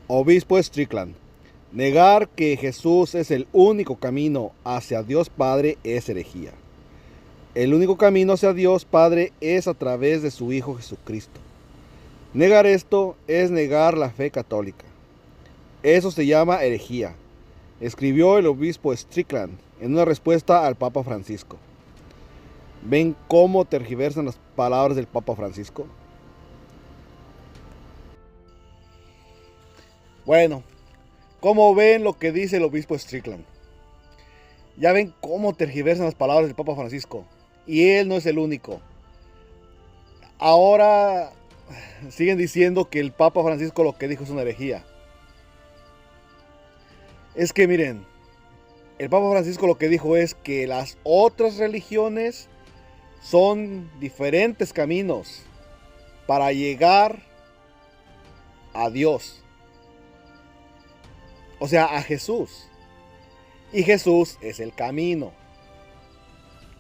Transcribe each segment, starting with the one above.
Obispo Strickland. Negar que Jesús es el único camino hacia Dios Padre es herejía. El único camino hacia Dios Padre es a través de su Hijo Jesucristo. Negar esto es negar la fe católica. Eso se llama herejía, escribió el obispo Strickland en una respuesta al Papa Francisco. ¿Ven cómo tergiversan las palabras del Papa Francisco? Bueno, ¿cómo ven lo que dice el obispo Strickland? Ya ven cómo tergiversan las palabras del Papa Francisco. Y él no es el único. Ahora siguen diciendo que el Papa Francisco lo que dijo es una herejía. Es que miren, el Papa Francisco lo que dijo es que las otras religiones son diferentes caminos para llegar a Dios. O sea, a Jesús. Y Jesús es el camino.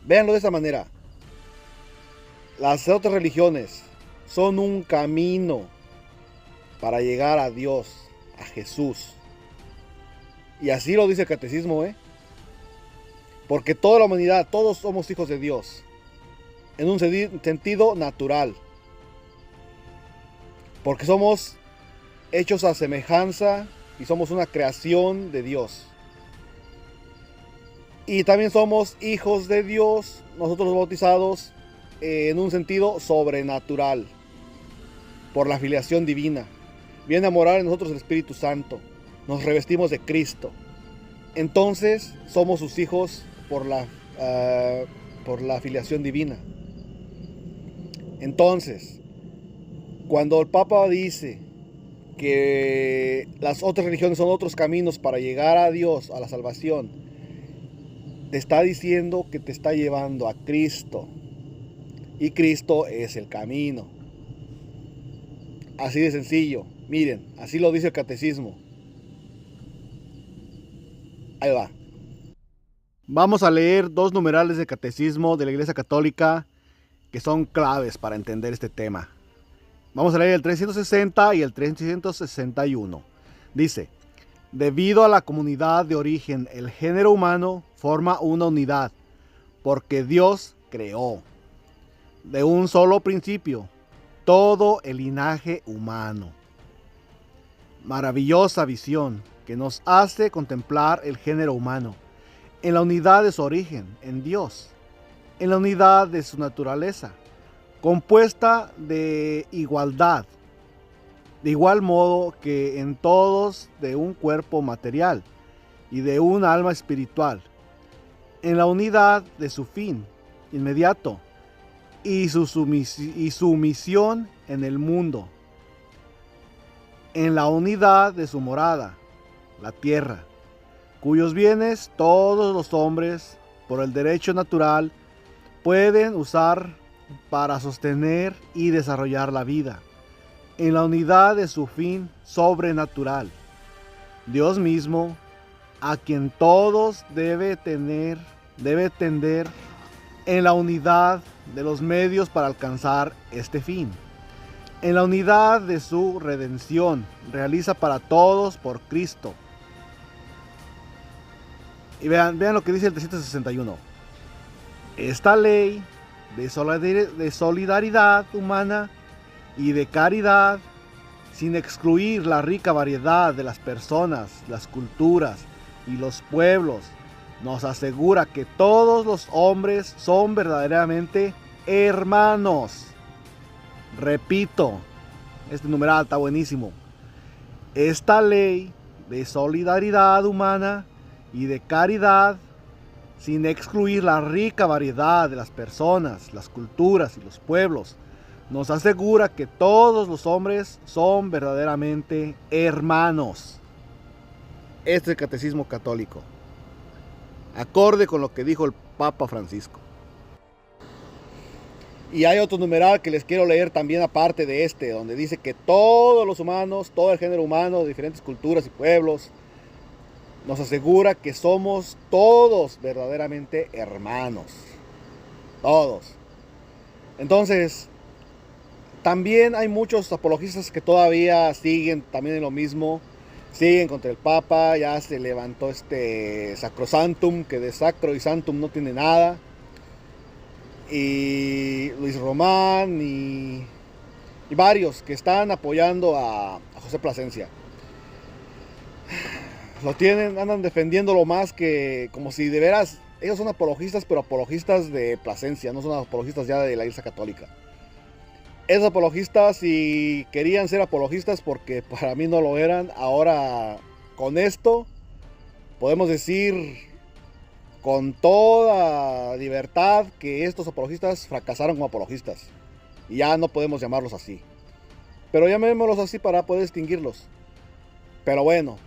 Véanlo de esta manera. Las otras religiones son un camino para llegar a Dios, a Jesús. Y así lo dice el catecismo, porque toda la humanidad, todos somos hijos de Dios. En un sentido natural. Porque somos hechos a semejanza y somos una creación de Dios. Y también somos hijos de Dios, nosotros los bautizados, en un sentido sobrenatural, por la filiación divina. Viene a morar en nosotros el Espíritu Santo, nos revestimos de Cristo. Entonces somos sus hijos por la filiación divina. Entonces, cuando el Papa dice que las otras religiones son otros caminos para llegar a Dios, a la salvación, te está diciendo que te está llevando a Cristo. Y Cristo es el camino. Así de sencillo. Miren, así lo dice el catecismo. Ahí va. Vamos a leer dos numerales del catecismo de la Iglesia Católica que son claves para entender este tema. Vamos a leer el 360 y el 361. Dice: debido a la comunidad de origen, el género humano forma una unidad, porque Dios creó de un solo principio todo el linaje humano. Maravillosa visión que nos hace contemplar el género humano en la unidad de su origen, en Dios, en la unidad de su naturaleza, compuesta de igualdad, de igual modo que en todos de un cuerpo material y de un alma espiritual, en la unidad de su fin inmediato y su misión en el mundo, en la unidad de su morada, la tierra, cuyos bienes todos los hombres, por el derecho natural, pueden usar para sostener y desarrollar la vida, en la unidad de su fin sobrenatural. Dios mismo, a quien todos debe tender en la unidad de los medios para alcanzar este fin. En la unidad de su redención, realiza para todos por Cristo. Y vean lo que dice el 361. Esta ley de solidaridad humana y de caridad, sin excluir la rica variedad de las personas, las culturas y los pueblos, nos asegura que todos los hombres son verdaderamente hermanos. Repito, este numeral está buenísimo. Esta ley de solidaridad humana y de caridad, sin excluir la rica variedad de las personas, las culturas y los pueblos, nos asegura que todos los hombres son verdaderamente hermanos. Este es el catecismo católico, acorde con lo que dijo el Papa Francisco. Y hay otro numeral que les quiero leer también aparte de este, donde dice que todos los humanos, todo el género humano de diferentes culturas y pueblos, nos asegura que somos todos verdaderamente hermanos. Todos. Entonces, también hay muchos apologistas que todavía siguen también en lo mismo, siguen contra el Papa. Ya se levantó este Sacrosantum, que de sacro y santum no tiene nada. Y Luis Román y varios que están apoyando a José Plasencia. Lo tienen, andan defendiéndolo más que como si de veras ellos son apologistas, pero apologistas de Plasencia, no son apologistas ya de la Iglesia Católica. Esos apologistas, si querían ser apologistas, porque para mí no lo eran, ahora con esto podemos decir con toda libertad que estos apologistas fracasaron como apologistas. Y ya no podemos llamarlos así. Pero llamémoslos así para poder distinguirlos. Pero bueno,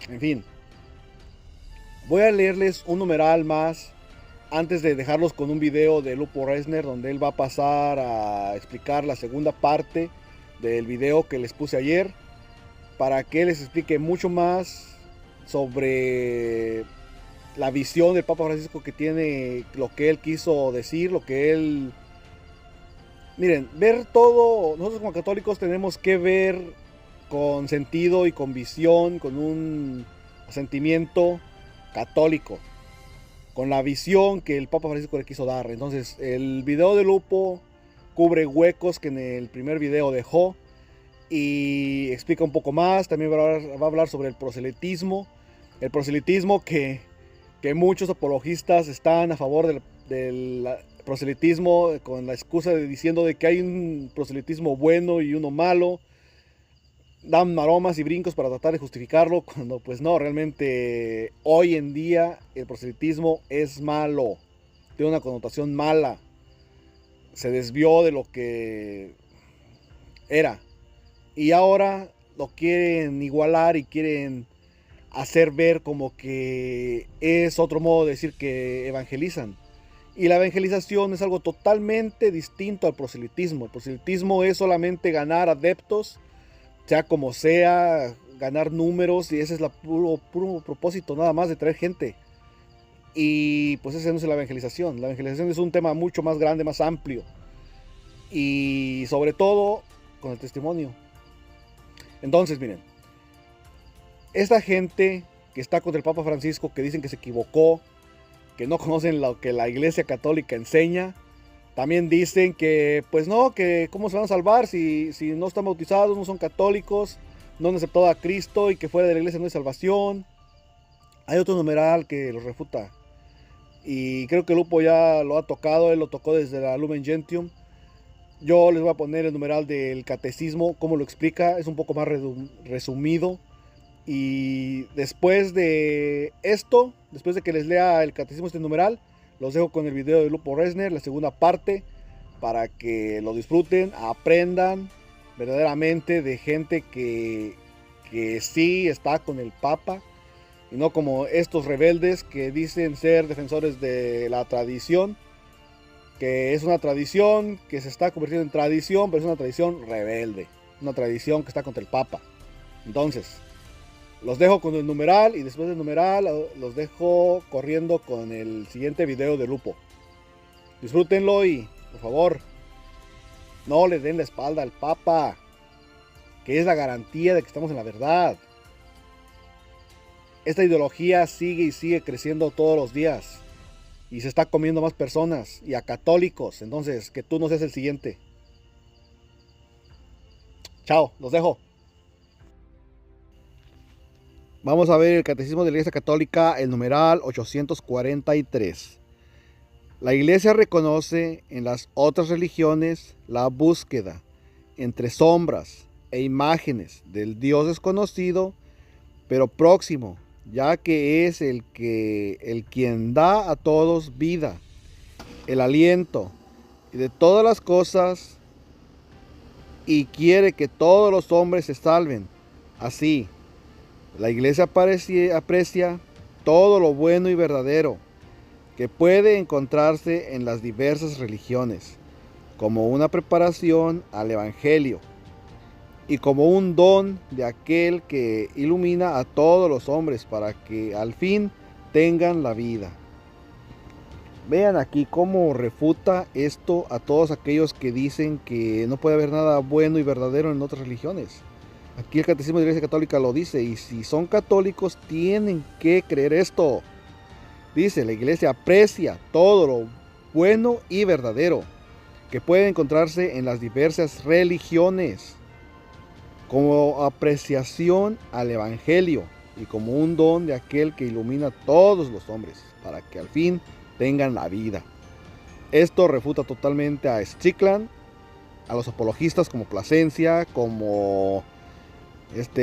en fin. Voy a leerles un numeral más antes de dejarlos con un video de Lupo Resner, donde él va a pasar a explicar la segunda parte del video que les puse ayer, para que les explique mucho más sobre la visión del Papa Francisco que tiene, lo que él quiso decir, lo que él... Miren, ver todo, nosotros como católicos tenemos que ver con sentido y con visión, con un sentimiento católico, con la visión que el Papa Francisco le quiso dar. Entonces, el video de Lupo cubre huecos que en el primer video dejó y explica un poco más. También va a hablar sobre el proselitismo. El proselitismo que muchos apologistas están a favor del proselitismo con la excusa de diciendo de que hay un proselitismo bueno y uno malo. Dan maromas y brincos para tratar de justificarlo, cuando pues no, realmente hoy en día el proselitismo es malo, tiene una connotación mala, se desvió de lo que era y ahora lo quieren igualar y quieren hacer ver como que es otro modo de decir que evangelizan. Y la evangelización es algo totalmente distinto al proselitismo. El proselitismo es solamente ganar adeptos, sea como sea, ganar números, y ese es el puro propósito nada más de traer gente. Y pues ese no es la evangelización. La evangelización es un tema mucho más grande, más amplio. Y sobre todo con el testimonio. Entonces, miren, esta gente que está contra el Papa Francisco, que dicen que se equivocó, que no conocen lo que la Iglesia Católica enseña, también dicen que, pues no, que cómo se van a salvar si no están bautizados, no son católicos, no han aceptado a Cristo y que fuera de la iglesia no hay salvación. Hay otro numeral que los refuta. Y creo que Lupo ya lo ha tocado, él lo tocó desde la Lumen Gentium. Yo les voy a poner el numeral del catecismo, cómo lo explica, es un poco más resumido. Y después de esto, después de que les lea el catecismo este numeral, los dejo con el video de Lupo Resner, la segunda parte, para que lo disfruten, aprendan verdaderamente de gente que sí está con el Papa, y no como estos rebeldes que dicen ser defensores de la tradición, que es una tradición que se está convirtiendo en tradición, pero es una tradición rebelde, una tradición que está contra el Papa. Entonces, los dejo con el numeral y después del numeral los dejo corriendo con el siguiente video de Lupo. Disfrútenlo y, por favor, no le den la espalda al Papa, que es la garantía de que estamos en la verdad. Esta ideología sigue y sigue creciendo todos los días y se está comiendo más personas y a católicos. Entonces, que tú no seas el siguiente. Chao, los dejo. Vamos a ver el Catecismo de la Iglesia Católica, el numeral 843. La Iglesia reconoce en las otras religiones la búsqueda entre sombras e imágenes del Dios desconocido, pero próximo, ya que es el quien da a todos vida, el aliento y de todas las cosas, y quiere que todos los hombres se salven. Así, la Iglesia aprecia todo lo bueno y verdadero que puede encontrarse en las diversas religiones, como una preparación al Evangelio y como un don de aquel que ilumina a todos los hombres para que al fin tengan la vida. Vean aquí cómo refuta esto a todos aquellos que dicen que no puede haber nada bueno y verdadero en otras religiones. Aquí el Catecismo de la Iglesia Católica lo dice, y si son católicos tienen que creer esto. Dice, la Iglesia aprecia todo lo bueno y verdadero que puede encontrarse en las diversas religiones, como apreciación al Evangelio y como un don de aquel que ilumina a todos los hombres, para que al fin tengan la vida. Esto refuta totalmente a Strickland, a los apologistas como Plasencia, como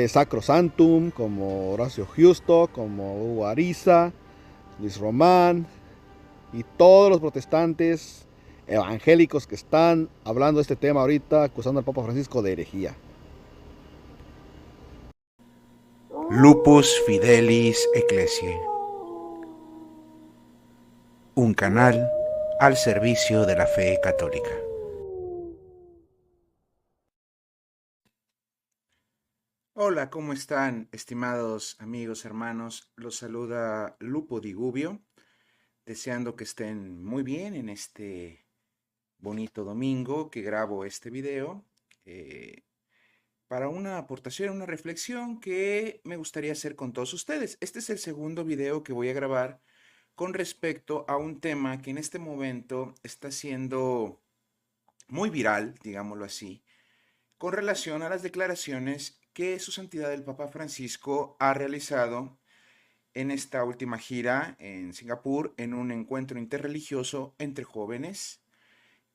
Sacro Santum, como Horacio Justo, como Hugo Ariza, Luis Román y todos los protestantes evangélicos que están hablando de este tema ahorita, acusando al Papa Francisco de herejía. Lupus Fidelis Ecclesiae, un canal al servicio de la fe católica. Hola, ¿cómo están, estimados amigos, hermanos? Los saluda Lupo Di Gubbio, deseando que estén muy bien en este bonito domingo que grabo este video para una aportación, una reflexión que me gustaría hacer con todos ustedes. Este es el segundo video que voy a grabar con respecto a un tema que en este momento está siendo muy viral, digámoslo así, con relación a las declaraciones que Su Santidad el Papa Francisco ha realizado en esta última gira en Singapur, en un encuentro interreligioso entre jóvenes,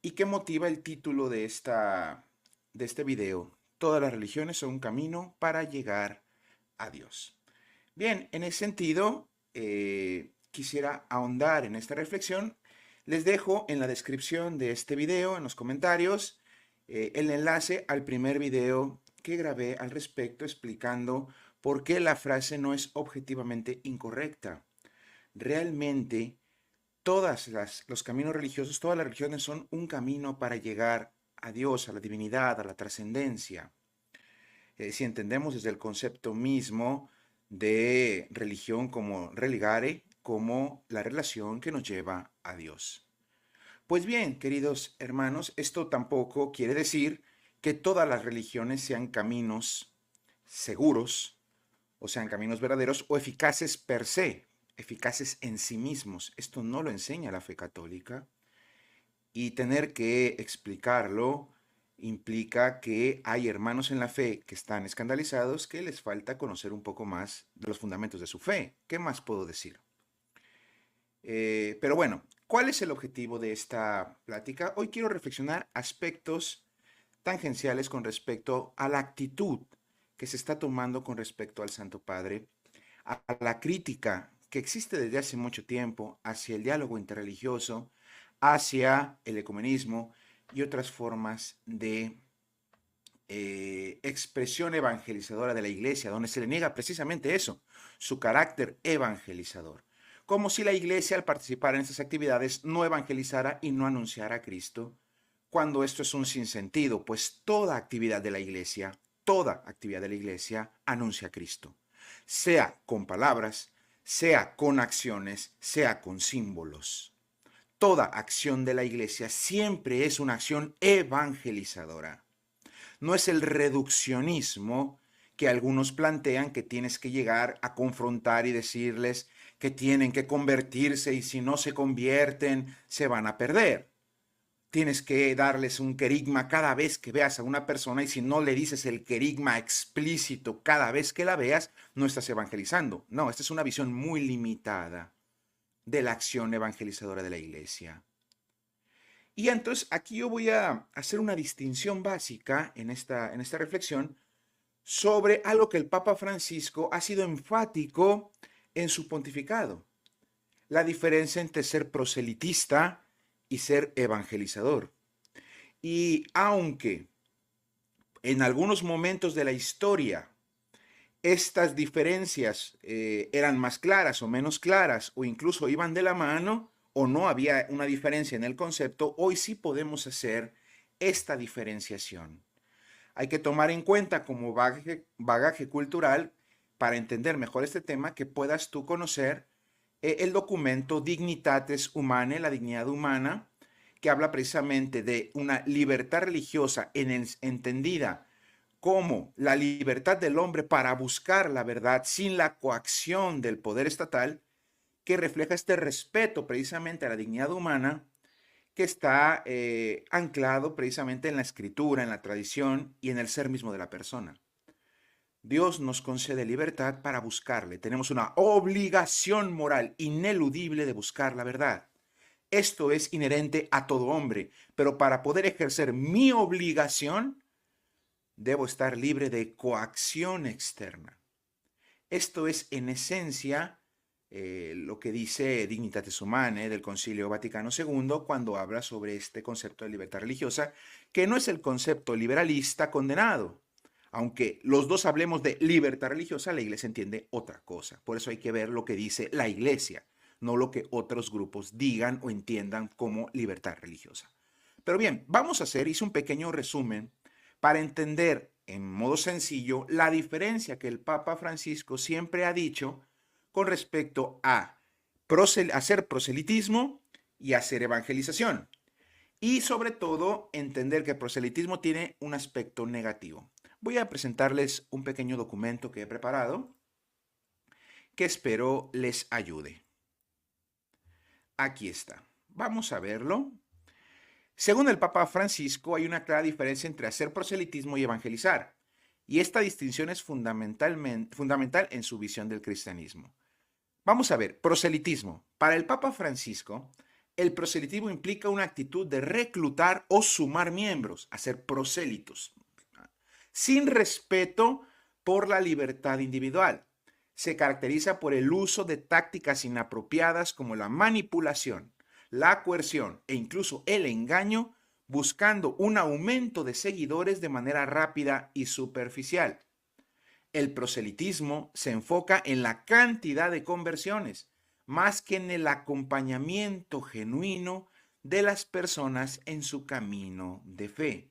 y que motiva el título de este video: Todas las religiones son un camino para llegar a Dios. Bien, en ese sentido, quisiera ahondar en esta reflexión. Les dejo en la descripción de este video, en los comentarios, el enlace al primer video que grabé al respecto, explicando por qué la frase no es objetivamente incorrecta. Realmente, los caminos religiosos, todas las religiones son un camino para llegar a Dios, a la divinidad, a la trascendencia. Si entendemos desde el concepto mismo de religión como religare, como la relación que nos lleva a Dios. Pues bien, queridos hermanos, esto tampoco quiere decir que todas las religiones sean caminos seguros, o sean caminos verdaderos o eficaces per se, eficaces en sí mismos. Esto no lo enseña la fe católica, y tener que explicarlo implica que hay hermanos en la fe que están escandalizados, que les falta conocer un poco más de los fundamentos de su fe. ¿Qué más puedo decir? Pero bueno, ¿cuál es el objetivo de esta plática? Hoy quiero reflexionar aspectos tangenciales con respecto a la actitud que se está tomando con respecto al Santo Padre, a la crítica que existe desde hace mucho tiempo hacia el diálogo interreligioso, hacia el ecumenismo y otras formas de expresión evangelizadora de la Iglesia, donde se le niega precisamente eso, su carácter evangelizador. Como si la Iglesia, al participar en estas actividades, no evangelizara y no anunciara a Cristo, cuando esto es un sinsentido, pues toda actividad de la Iglesia, anuncia a Cristo, sea con palabras, sea con acciones, sea con símbolos. Toda acción de la Iglesia siempre es una acción evangelizadora. No es el reduccionismo que algunos plantean, que tienes que llegar a confrontar y decirles que tienen que convertirse y si no se convierten se van a perder. Tienes que darles un querigma cada vez que veas a una persona, y si no le dices el querigma explícito cada vez que la veas, no estás evangelizando. No, esta es una visión muy limitada de la acción evangelizadora de la Iglesia. Y entonces aquí yo voy a hacer una distinción básica en esta reflexión sobre algo que el Papa Francisco ha sido enfático en su pontificado: la diferencia entre ser proselitista y ser evangelizador. Y aunque en algunos momentos de la historia estas diferencias eran más claras o menos claras, o incluso iban de la mano, o no había una diferencia en el concepto, hoy sí podemos hacer esta diferenciación. Hay que tomar en cuenta como bagaje cultural, para entender mejor este tema, que puedas tú conocer el documento Dignitates Humanae, la dignidad humana, que habla precisamente de una libertad religiosa entendida como la libertad del hombre para buscar la verdad sin la coacción del poder estatal, que refleja este respeto precisamente a la dignidad humana, que está anclado precisamente en la escritura, en la tradición y en el ser mismo de la persona. Dios nos concede libertad para buscarle. Tenemos una obligación moral ineludible de buscar la verdad. Esto es inherente a todo hombre, pero para poder ejercer mi obligación, debo estar libre de coacción externa. Esto es en esencia lo que dice Dignitatis Humanae del Concilio Vaticano II cuando habla sobre este concepto de libertad religiosa, que no es el concepto liberalista condenado. Aunque los dos hablemos de libertad religiosa, la iglesia entiende otra cosa. Por eso hay que ver lo que dice la iglesia, no lo que otros grupos digan o entiendan como libertad religiosa. Pero bien, hice un pequeño resumen para entender en modo sencillo la diferencia que el Papa Francisco siempre ha dicho con respecto a hacer proselitismo y hacer evangelización. Y sobre todo, entender que el proselitismo tiene un aspecto negativo. Voy a presentarles un pequeño documento que he preparado que espero les ayude. Aquí está. Vamos a verlo. Según el Papa Francisco, hay una clara diferencia entre hacer proselitismo y evangelizar, y esta distinción es fundamental en su visión del cristianismo. Vamos a ver, proselitismo. Para el Papa Francisco, el proselitismo implica una actitud de reclutar o sumar miembros, hacer prosélitos, sin respeto por la libertad individual. Se caracteriza por el uso de tácticas inapropiadas como la manipulación, la coerción e incluso el engaño, buscando un aumento de seguidores de manera rápida y superficial. El proselitismo se enfoca en la cantidad de conversiones, más que en el acompañamiento genuino de las personas en su camino de fe.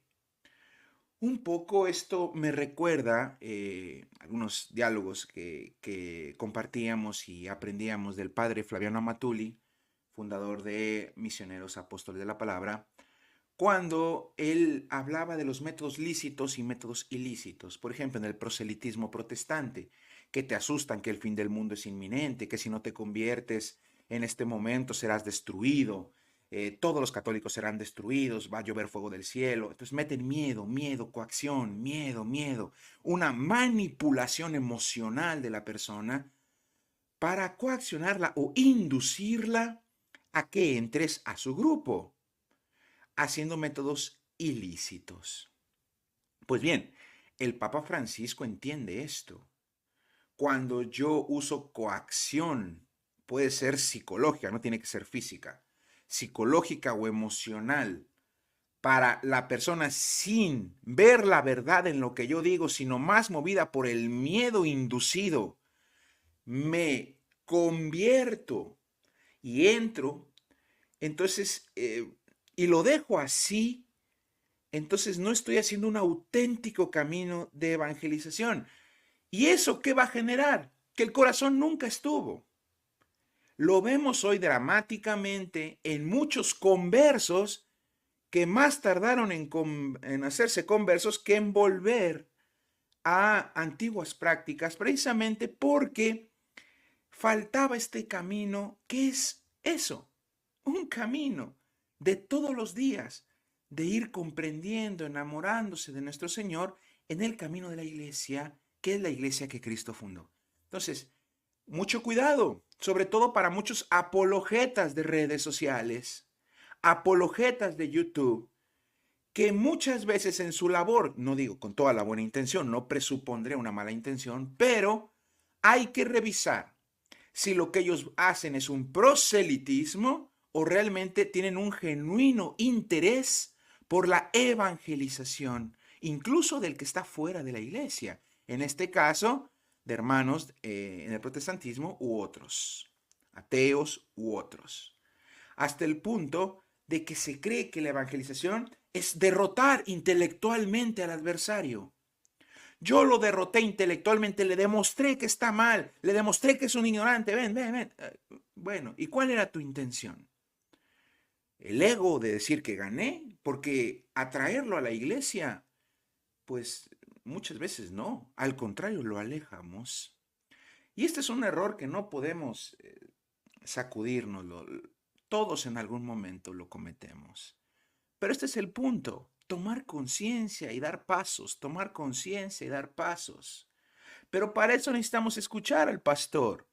Un poco esto me recuerda algunos diálogos que compartíamos y aprendíamos del padre Flaviano Amatuli, fundador de Misioneros Apóstoles de la Palabra, cuando él hablaba de los métodos lícitos y métodos ilícitos. Por ejemplo, en el proselitismo protestante, que te asustan que el fin del mundo es inminente, que si no te conviertes en este momento serás destruido, todos los católicos serán destruidos, va a llover fuego del cielo. Entonces meten miedo, coacción, miedo, una manipulación emocional de la persona para coaccionarla o inducirla a que entres a su grupo, haciendo métodos ilícitos. Pues bien, el Papa Francisco entiende esto. Cuando yo uso coacción, puede ser psicológica, no tiene que ser física, psicológica o emocional, para la persona sin ver la verdad en lo que yo digo, sino más movida por el miedo inducido, me convierto y entro, entonces, y lo dejo así, entonces no estoy haciendo un auténtico camino de evangelización. ¿Y eso qué va a generar? Que el corazón nunca estuvo. Lo vemos hoy dramáticamente en muchos conversos que más tardaron en hacerse conversos que en volver a antiguas prácticas, precisamente porque faltaba este camino. ¿Qué es eso? Un camino de todos los días, de ir comprendiendo, enamorándose de nuestro Señor en el camino de la iglesia, que es la iglesia que Cristo fundó. Entonces, mucho cuidado, sobre todo para muchos apologetas de redes sociales, apologetas de YouTube, que muchas veces en su labor, no digo con toda la buena intención, no presupondré una mala intención, pero hay que revisar si lo que ellos hacen es un proselitismo o realmente tienen un genuino interés por la evangelización, incluso del que está fuera de la iglesia, en este caso, de hermanos en el protestantismo u otros, ateos u otros, hasta el punto de que se cree que la evangelización es derrotar intelectualmente al adversario. Yo lo derroté intelectualmente, le demostré que está mal, le demostré que es un ignorante, ven. Bueno, ¿y cuál era tu intención? El ego de decir que gané, porque atraerlo a la iglesia, pues muchas veces no, al contrario, lo alejamos. Y este es un error que no podemos sacudírnoslo. Todos en algún momento lo cometemos. Pero este es el punto, tomar conciencia y dar pasos, tomar conciencia y dar pasos. Pero para eso necesitamos escuchar al pastor,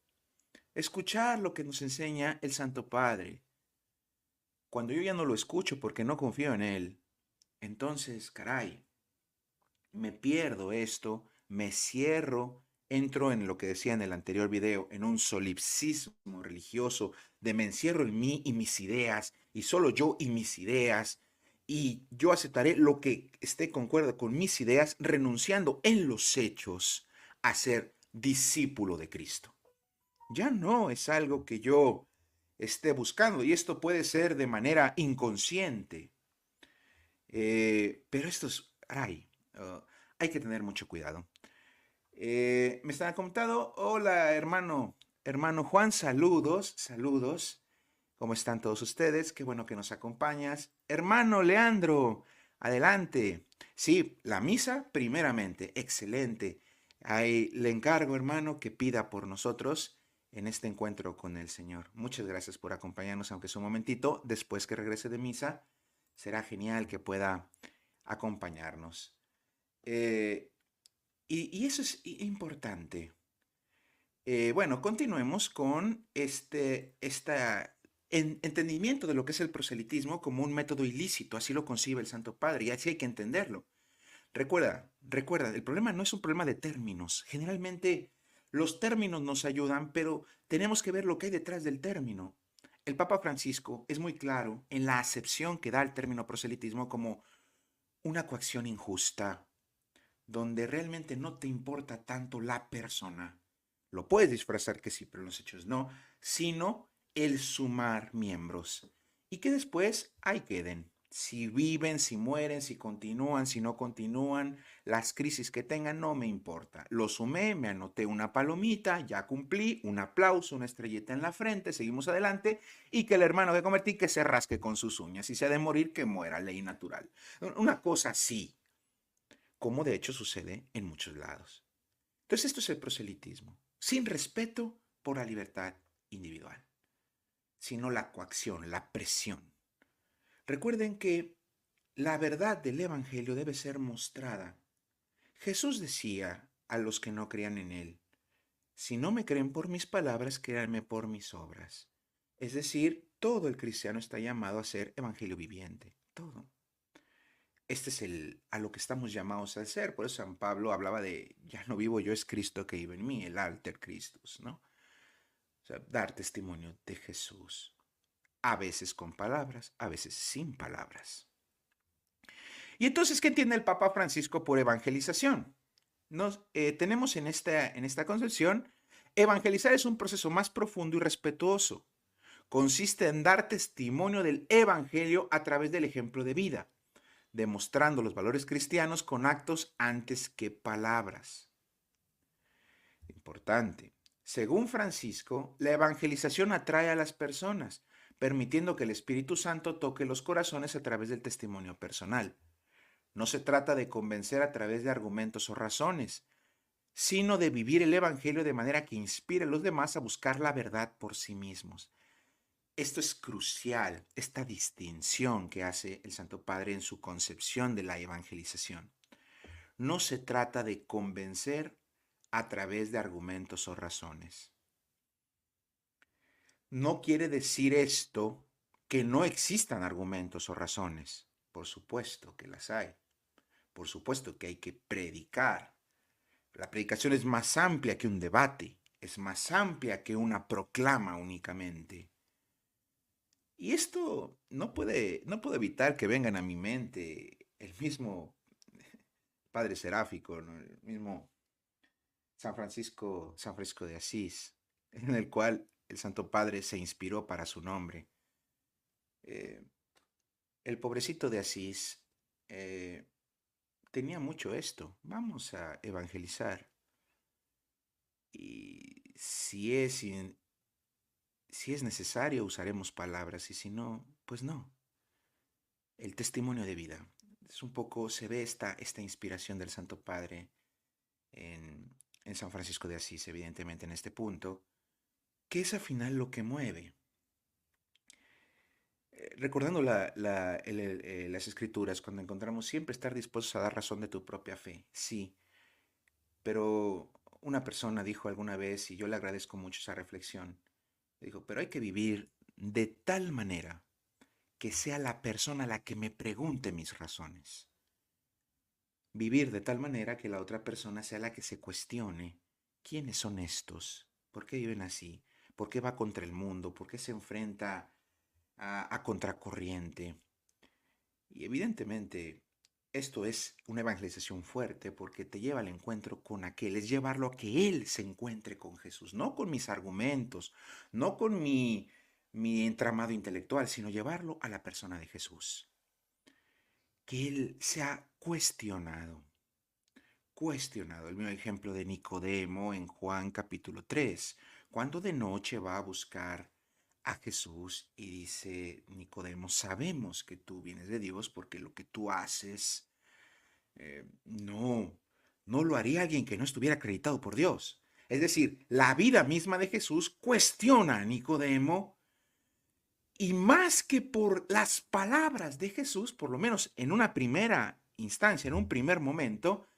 escuchar lo que nos enseña el Santo Padre. Cuando yo ya no lo escucho porque no confío en él, entonces, caray, me pierdo esto, me cierro, entro en lo que decía en el anterior video, en un solipsismo religioso, de me encierro en mí y mis ideas, y solo yo y mis ideas, y yo aceptaré lo que esté concuerdo con mis ideas, renunciando en los hechos a ser discípulo de Cristo. Ya no es algo que yo esté buscando, y esto puede ser de manera inconsciente, pero esto es, hay que tener mucho cuidado. Me están comentando, hola hermano Juan, saludos, saludos. ¿Cómo están todos ustedes? Qué bueno que nos acompañas. Hermano Leandro, adelante. Sí, la misa primeramente, excelente. Ahí le encargo, hermano, que pida por nosotros en este encuentro con el Señor. Muchas gracias por acompañarnos, aunque sea un momentito. Después que regrese de misa, será genial que pueda acompañarnos. Eh, y eso es importante. Bueno, continuemos con entendimiento de lo que es el proselitismo como un método ilícito, así lo concibe el Santo Padre, y así hay que entenderlo. Recuerda, el problema no es un problema de términos. Generalmente los términos nos ayudan, pero tenemos que ver lo que hay detrás del término. El Papa Francisco es muy claro en la acepción que da el término proselitismo como una coacción injusta, donde realmente no te importa tanto la persona. Lo puedes disfrazar que sí, pero en los hechos no, sino el sumar miembros. Y que después ahí queden. Si viven, si mueren, si continúan, si no continúan, las crisis que tengan, no me importa. Lo sumé, me anoté una palomita, ya cumplí, un aplauso, una estrellita en la frente, seguimos adelante y que el hermano que convertí que se rasque con sus uñas. Si se ha de morir, que muera, ley natural. Una cosa así, como de hecho sucede en muchos lados. Entonces esto es el proselitismo, sin respeto por la libertad individual, sino la coacción, la presión. Recuerden que la verdad del Evangelio debe ser mostrada. Jesús decía a los que no creían en él, si no me creen por mis palabras, créanme por mis obras. Es decir, todo el cristiano está llamado a ser evangelio viviente, todo. Este es a lo que estamos llamados a ser. Por eso San Pablo hablaba de, ya no vivo yo, es Cristo que vive en mí, el alter Christus, ¿no? O sea, dar testimonio de Jesús. A veces con palabras, a veces sin palabras. Y entonces, ¿qué entiende el Papa Francisco por evangelización? Tenemos en esta concepción, evangelizar es un proceso más profundo y respetuoso. Consiste en dar testimonio del Evangelio a través del ejemplo de vida, demostrando los valores cristianos con actos antes que palabras. Importante. Según Francisco, la evangelización atrae a las personas, permitiendo que el Espíritu Santo toque los corazones a través del testimonio personal. No se trata de convencer a través de argumentos o razones, sino de vivir el Evangelio de manera que inspire a los demás a buscar la verdad por sí mismos. Esto es crucial, esta distinción que hace el Santo Padre en su concepción de la evangelización. No se trata de convencer a través de argumentos o razones. No quiere decir esto que no existan argumentos o razones. Por supuesto que las hay. Por supuesto que hay que predicar. La predicación es más amplia que un debate, es más amplia que una proclama únicamente. Y esto no puedo evitar que vengan a mi mente el mismo Padre Seráfico, ¿no? El mismo San Francisco de Asís, en el cual el Santo Padre se inspiró para su nombre. Eh, el pobrecito de Asís eh, tenía mucho esto. Vamos a evangelizar. Y si es necesario, usaremos palabras, y si no, pues no. El testimonio de vida. Es un poco, se ve esta inspiración del Santo Padre en San Francisco de Asís, evidentemente en este punto, que es al final lo que mueve. Recordando las escrituras, cuando encontramos siempre estar dispuestos a dar razón de tu propia fe, sí, pero una persona dijo alguna vez, y yo le agradezco mucho esa reflexión, dijo, pero hay que vivir de tal manera que sea la persona la que me pregunte mis razones. Vivir de tal manera que la otra persona sea la que se cuestione quiénes son estos, por qué viven así, por qué va contra el mundo, por qué se enfrenta a contracorriente. Y evidentemente esto es una evangelización fuerte porque te lleva al encuentro con aquel, es llevarlo a que él se encuentre con Jesús, no con mis argumentos, no con mi entramado intelectual, sino llevarlo a la persona de Jesús. Que él sea cuestionado. El mismo ejemplo de Nicodemo en Juan capítulo 3, cuando de noche va a buscar a Jesús y dice, Nicodemo, sabemos que tú vienes de Dios porque lo que tú haces no lo haría alguien que no estuviera acreditado por Dios. Es decir, la vida misma de Jesús cuestiona a Nicodemo y más que por las palabras de Jesús, por lo menos en una primera instancia, en un primer momento,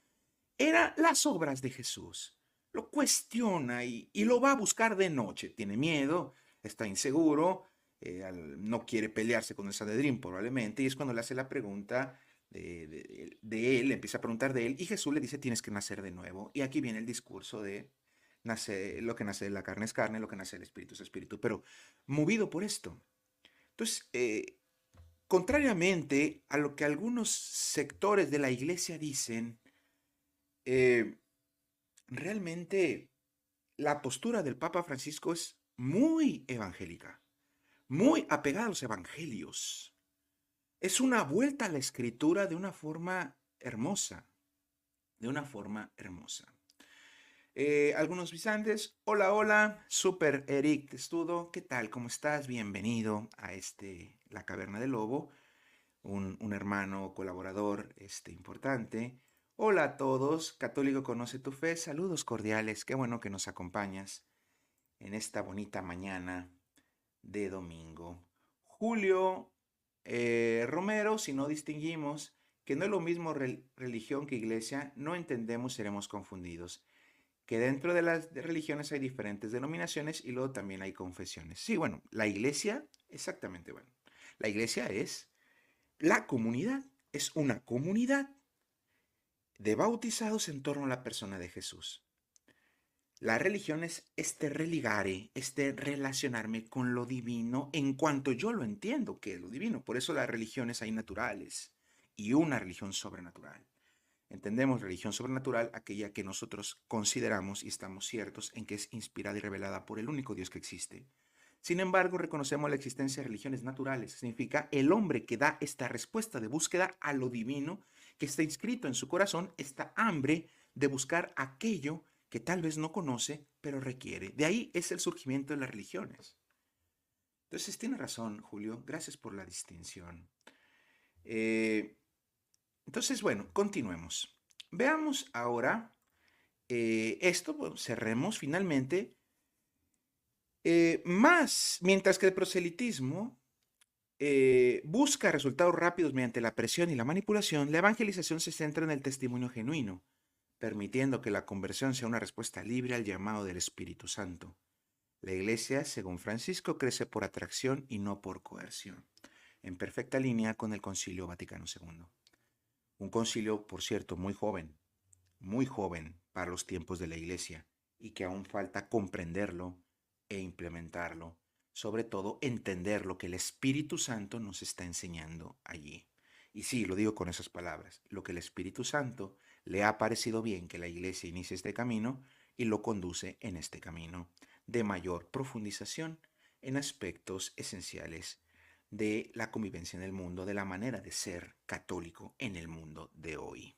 eran las obras de Jesús. Lo cuestiona y lo va a buscar de noche. Tiene miedo, está inseguro, no quiere pelearse con el Sanedrín probablemente, y es cuando le hace la pregunta de él, le empieza a preguntar de él, y Jesús le dice, tienes que nacer de nuevo. Y aquí viene el discurso de lo que nace de la carne es carne, lo que nace del espíritu es espíritu, pero movido por esto. Entonces, contrariamente a lo que algunos sectores de la iglesia dicen, eh, realmente la postura del Papa Francisco es muy evangélica, muy apegada a los evangelios. Es una vuelta a la escritura de una forma hermosa, de una forma hermosa. Algunos visitantes, hola, hola, super Eric Testudo, ¿qué tal? ¿Cómo estás? Bienvenido a La Caverna del Lobo, un hermano colaborador importante. Hola a todos, Católico Conoce tu Fe, saludos cordiales, qué bueno que nos acompañas en esta bonita mañana de domingo. Julio Romero, si no distinguimos que no es lo mismo religión que iglesia, no entendemos, seremos confundidos. Que dentro de las religiones hay diferentes denominaciones y luego también hay confesiones. Sí, bueno, la iglesia, exactamente, bueno. La iglesia es la comunidad, es una comunidad de bautizados en torno a la persona de Jesús. La religión es este religare, este relacionarme con lo divino en cuanto yo lo entiendo que es lo divino. Por eso las religiones hay naturales y una religión sobrenatural. Entendemos religión sobrenatural aquella que nosotros consideramos y estamos ciertos en que es inspirada y revelada por el único Dios que existe. Sin embargo, reconocemos la existencia de religiones naturales. Significa el hombre que da esta respuesta de búsqueda a lo divino, que está inscrito en su corazón, esta hambre de buscar aquello que tal vez no conoce, pero requiere. De ahí es el surgimiento de las religiones. Entonces, tiene razón, Julio. Gracias por la distinción. Entonces, bueno, continuemos. Veamos ahora esto, bueno, cerremos finalmente. Mientras que el proselitismo busca resultados rápidos mediante la presión y la manipulación, la evangelización se centra en el testimonio genuino, permitiendo que la conversión sea una respuesta libre al llamado del Espíritu Santo. La Iglesia, según Francisco, crece por atracción y no por coerción, en perfecta línea con el Concilio Vaticano II. Un concilio, por cierto, muy joven para los tiempos de la Iglesia, y que aún falta comprenderlo e implementarlo, sobre todo entender lo que el Espíritu Santo nos está enseñando allí. Y sí, lo digo con esas palabras, lo que el Espíritu Santo le ha parecido bien que la Iglesia inicie este camino y lo conduce en este camino de mayor profundización en aspectos esenciales de la convivencia en el mundo, de la manera de ser católico en el mundo de hoy.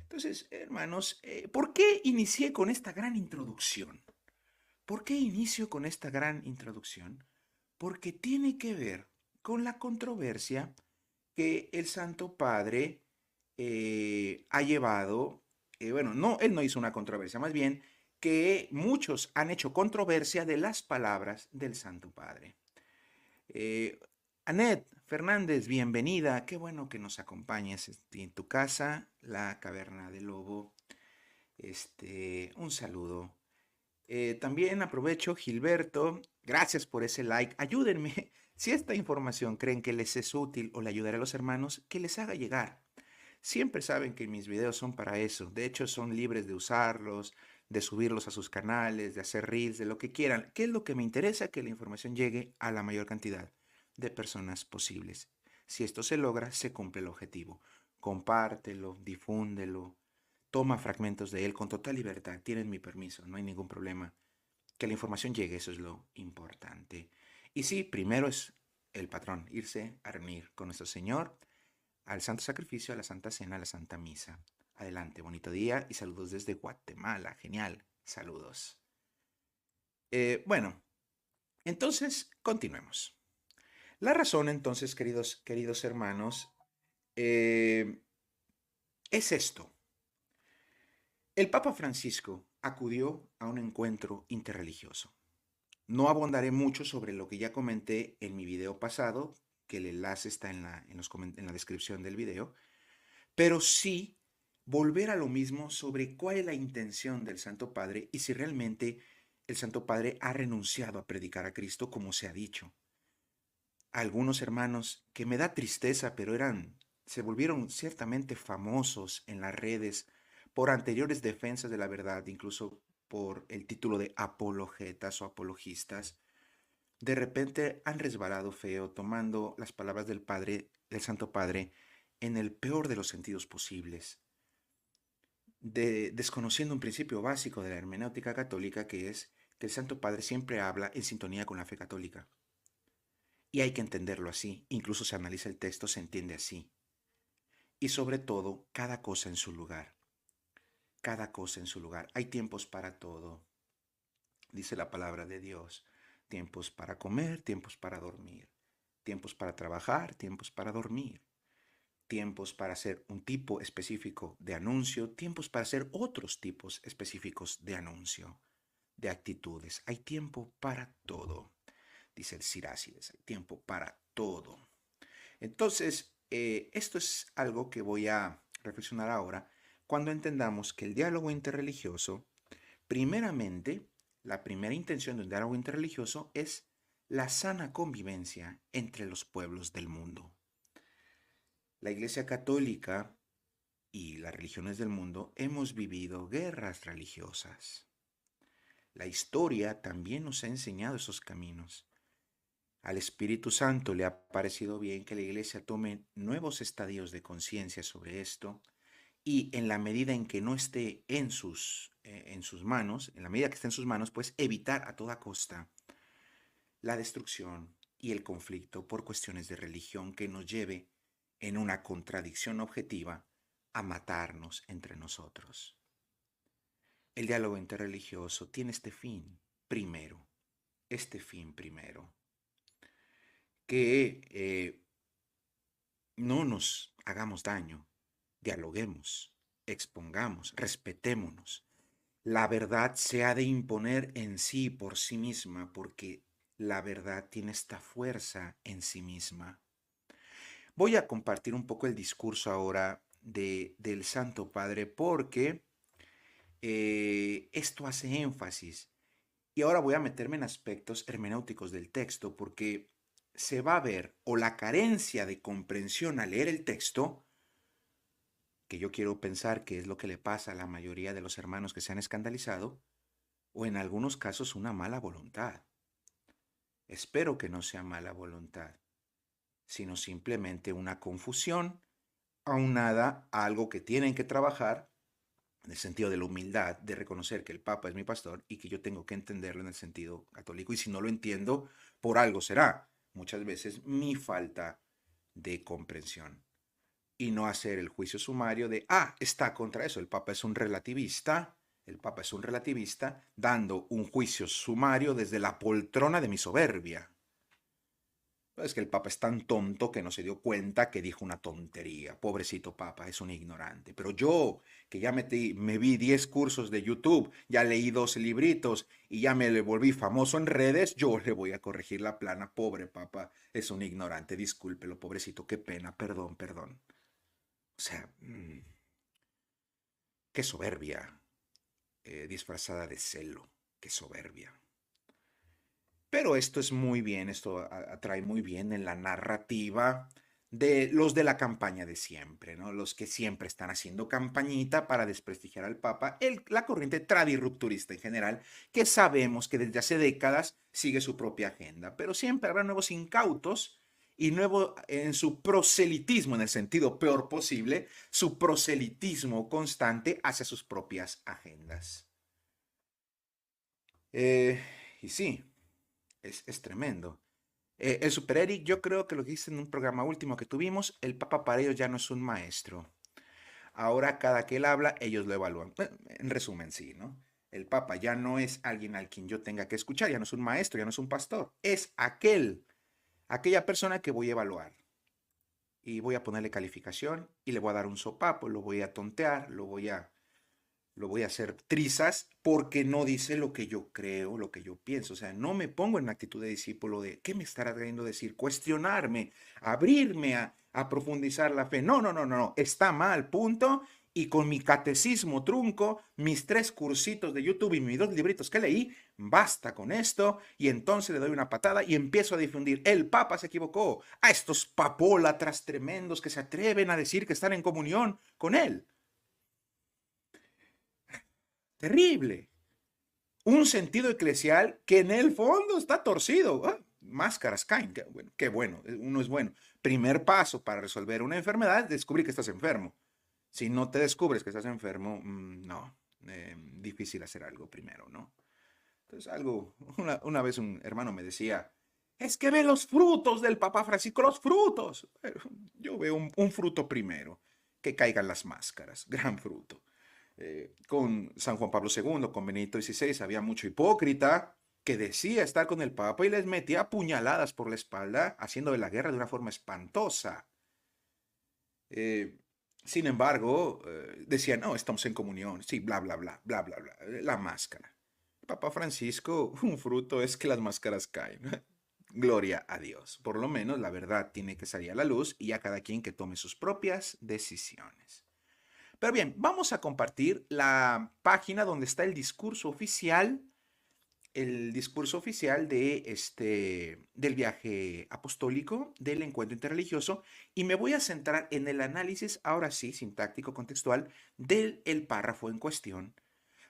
Entonces, hermanos, ¿por qué inicié con esta gran introducción? ¿Por qué inicio con esta gran introducción? Porque tiene que ver con la controversia que el Santo Padre ha llevado, bueno, no, él no hizo una controversia, más bien que muchos han hecho controversia de las palabras del Santo Padre. Eh, Anet Fernández, bienvenida. Qué bueno que nos acompañes en tu casa, la Caverna del Lobo. Un saludo. También aprovecho, Gilberto, gracias por ese like. Ayúdenme. Si esta información creen que les es útil o le ayudará a los hermanos, que les haga llegar. Siempre saben que mis videos son para eso. De hecho, son libres de usarlos, de subirlos a sus canales, de hacer reels, de lo que quieran. ¿Qué es lo que me interesa? Que la información llegue a la mayor cantidad de personas posibles. Si esto se logra, se cumple el objetivo. Compártelo, difúndelo, toma fragmentos de él con total libertad. Tienen mi permiso, no hay ningún problema. Que la información llegue, eso es lo importante. Y sí, primero es el patrón, irse a reunir con nuestro Señor al Santo Sacrificio, a la Santa Cena, a la Santa Misa. Adelante, bonito día y saludos desde Guatemala. Genial, saludos. Bueno, entonces continuemos. La razón entonces, queridos hermanos, eh, es esto. El Papa Francisco acudió a un encuentro interreligioso. No abondaré mucho sobre lo que ya comenté en mi video pasado, que el enlace está en la descripción del video, pero sí volver a lo mismo sobre cuál es la intención del Santo Padre y si realmente el Santo Padre ha renunciado a predicar a Cristo como se ha dicho. Algunos hermanos que me da tristeza, pero se volvieron ciertamente famosos en las redes por anteriores defensas de la verdad, incluso por el título de apologetas o apologistas, de repente han resbalado feo tomando las palabras del Padre, del Santo Padre, en el peor de los sentidos posibles, desconociendo un principio básico de la hermenéutica católica que es que el Santo Padre siempre habla en sintonía con la fe católica. Y hay que entenderlo así, incluso se analiza el texto, se entiende así. Y sobre todo, cada cosa en su lugar. Cada cosa en su lugar. Hay tiempos para todo, dice la palabra de Dios. Tiempos para comer, tiempos para dormir. Tiempos para trabajar, tiempos para dormir. Tiempos para hacer un tipo específico de anuncio, tiempos para hacer otros tipos específicos de anuncio, de actitudes. Hay tiempo para todo, dice el Sirácides, hay tiempo para todo. Entonces, esto es algo que voy a reflexionar ahora cuando entendamos que el diálogo interreligioso, primeramente, la primera intención de un diálogo interreligioso es la sana convivencia entre los pueblos del mundo. La Iglesia Católica y las religiones del mundo hemos vivido guerras religiosas. La historia también nos ha enseñado esos caminos. Al Espíritu Santo le ha parecido bien que la Iglesia tome nuevos estadios de conciencia sobre esto y en la medida en que no esté en sus manos, en la medida que esté en sus manos, pues evitar a toda costa la destrucción y el conflicto por cuestiones de religión que nos lleve en una contradicción objetiva a matarnos entre nosotros. El diálogo interreligioso tiene este fin primero, que no nos hagamos daño, dialoguemos, expongamos, respetémonos. La verdad se ha de imponer en sí por sí misma, porque la verdad tiene esta fuerza en sí misma. Voy a compartir un poco el discurso ahora del Santo Padre porque esto hace énfasis. Y ahora voy a meterme en aspectos hermenéuticos del texto porque se va a ver o la carencia de comprensión al leer el texto, que yo quiero pensar que es lo que le pasa a la mayoría de los hermanos que se han escandalizado, o en algunos casos una mala voluntad. Espero que no sea mala voluntad, sino simplemente una confusión aunada a algo que tienen que trabajar en el sentido de la humildad, de reconocer que el Papa es mi pastor y que yo tengo que entenderlo en el sentido católico. Y si no lo entiendo, por algo será. Muchas veces mi falta de comprensión. Y no hacer el juicio sumario de, está contra eso. El Papa es un relativista. El Papa es un relativista dando un juicio sumario desde la poltrona de mi soberbia. Es que el Papa es tan tonto que no se dio cuenta que dijo una tontería. Pobrecito Papa, es un ignorante. Pero yo, que ya me vi 10 cursos de YouTube, ya leí 12 libritos y ya me le volví famoso en redes, yo le voy a corregir la plana. Pobre Papa, es un ignorante. Discúlpelo, pobrecito, qué pena, perdón, perdón. O sea, qué soberbia, disfrazada de celo, qué soberbia. Pero esto es muy bien, esto atrae muy bien en la narrativa de los de la campaña de siempre, ¿no? Los que siempre están haciendo campañita para desprestigiar al Papa, la corriente tradirrupturista en general, que sabemos que desde hace décadas sigue su propia agenda, pero siempre habrá nuevos incautos y nuevo en su proselitismo, en el sentido peor posible, su proselitismo constante hacia sus propias agendas. Eh, y sí, es tremendo. El Super Eric, yo creo que lo que hice en un programa último que tuvimos, el Papa para ellos ya no es un maestro. Ahora cada que él habla, ellos lo evalúan. En resumen, sí, ¿no? El Papa ya no es alguien al quien yo tenga que escuchar, ya no es un maestro, ya no es un pastor. Es aquella persona que voy a evaluar. Y voy a ponerle calificación y le voy a dar un sopapo, lo voy a tontear, lo voy a hacer trizas porque no dice lo que yo creo, lo que yo pienso. O sea, no me pongo en actitud de discípulo de ¿qué me estará queriendo decir? Cuestionarme, abrirme a profundizar la fe. No, no, no, no, no. Está mal, punto. Y con mi catecismo trunco, mis 3 cursitos de YouTube y mis 2 libritos que leí, basta con esto. Y entonces le doy una patada y empiezo a difundir. El Papa se equivocó. A estos papólatras tremendos que se atreven a decir que están en comunión con él. Terrible. Un sentido eclesial que en el fondo está torcido. Máscaras caen. Qué bueno, uno es bueno. Primer paso para resolver una enfermedad es descubrir que estás enfermo. Si no te descubres que estás enfermo, no. Difícil hacer algo primero, ¿no? Entonces, una vez un hermano me decía, es que ve los frutos del Papa Francisco, los frutos. Yo veo un fruto primero, que caigan las máscaras, gran fruto. Con San Juan Pablo II, con Benito XVI, había mucho hipócrita que decía estar con el Papa y les metía puñaladas por la espalda, haciendo de la guerra de una forma espantosa. Eh, Sin embargo, decían, no, estamos en comunión, sí, bla, bla, bla, bla, bla, bla, la máscara. Papa Francisco, un fruto es que las máscaras caen. Gloria a Dios. Por lo menos la verdad tiene que salir a la luz y a cada quien que tome sus propias decisiones. Pero bien, vamos a compartir la página donde está el discurso oficial del viaje apostólico, del encuentro interreligioso, y me voy a centrar en el análisis, ahora sí, sintáctico, contextual, del el párrafo en cuestión,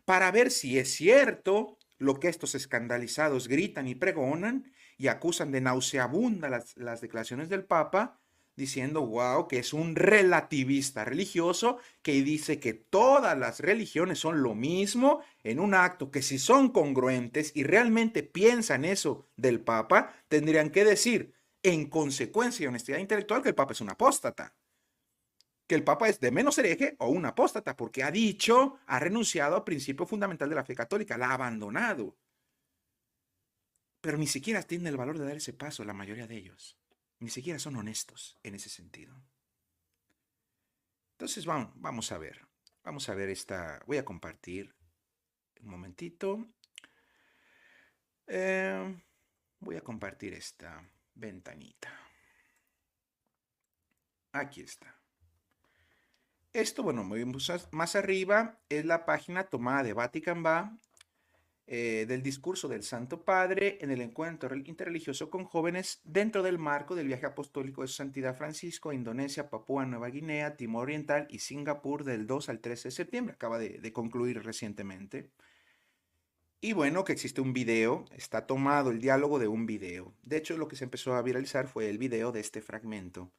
para ver si es cierto lo que estos escandalizados gritan y pregonan y acusan de nauseabunda las declaraciones del Papa, diciendo, wow, que es un relativista religioso que dice que todas las religiones son lo mismo en un acto que si son congruentes y realmente piensan eso del Papa, tendrían que decir, en consecuencia y honestidad intelectual, que el Papa es un apóstata, que el Papa es de menos hereje o un apóstata, porque ha renunciado al principio fundamental de la fe católica, la ha abandonado. Pero ni siquiera tienen el valor de dar ese paso, la mayoría de ellos. Ni siquiera son honestos en ese sentido. Entonces vamos a ver. Vamos a ver esta. Voy a compartir un momentito. Voy a compartir esta ventanita. Aquí está. Esto, bueno, muy más arriba es la página tomada de Vatican Va del discurso del Santo Padre en el encuentro interreligioso con jóvenes dentro del marco del viaje apostólico de su Santidad Francisco a Indonesia, Papúa Nueva Guinea, Timor Oriental y Singapur del 2 al 13 de septiembre. Acaba de concluir recientemente. Y bueno, que existe un video, está tomado el diálogo de un video. De hecho, lo que se empezó a viralizar fue el video de este fragmento.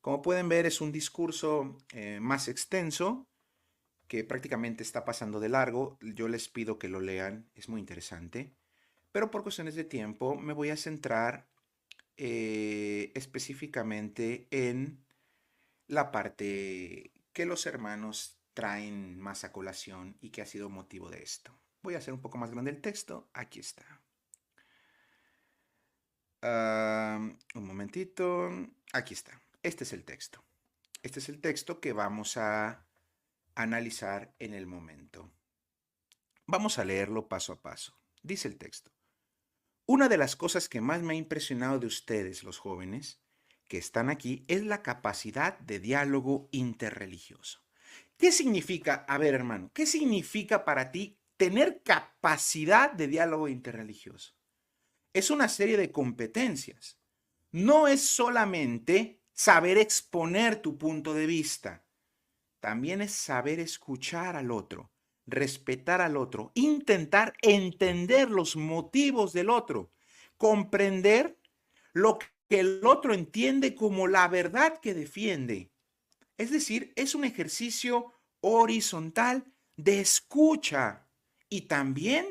Como pueden ver, es un discurso más extenso, que prácticamente está pasando de largo. Yo les pido que lo lean, es muy interesante. Pero por cuestiones de tiempo me voy a centrar específicamente en la parte que los hermanos traen más a colación y que ha sido motivo de esto. Voy a hacer un poco más grande el texto. Aquí está. Un momentito. Aquí está. Este es el texto. Este es el texto que vamos a analizar en el momento. Vamos a leerlo paso a paso. Dice el texto. Una de las cosas que más me ha impresionado de ustedes, los jóvenes, que están aquí, es la capacidad de diálogo interreligioso. ¿Qué significa, a ver, hermano, qué significa para ti tener capacidad de diálogo interreligioso? Es una serie de competencias. No es solamente saber exponer tu punto de vista, también es saber escuchar al otro, respetar al otro, intentar entender los motivos del otro, comprender lo que el otro entiende como la verdad que defiende. Es decir, es un ejercicio horizontal de escucha y también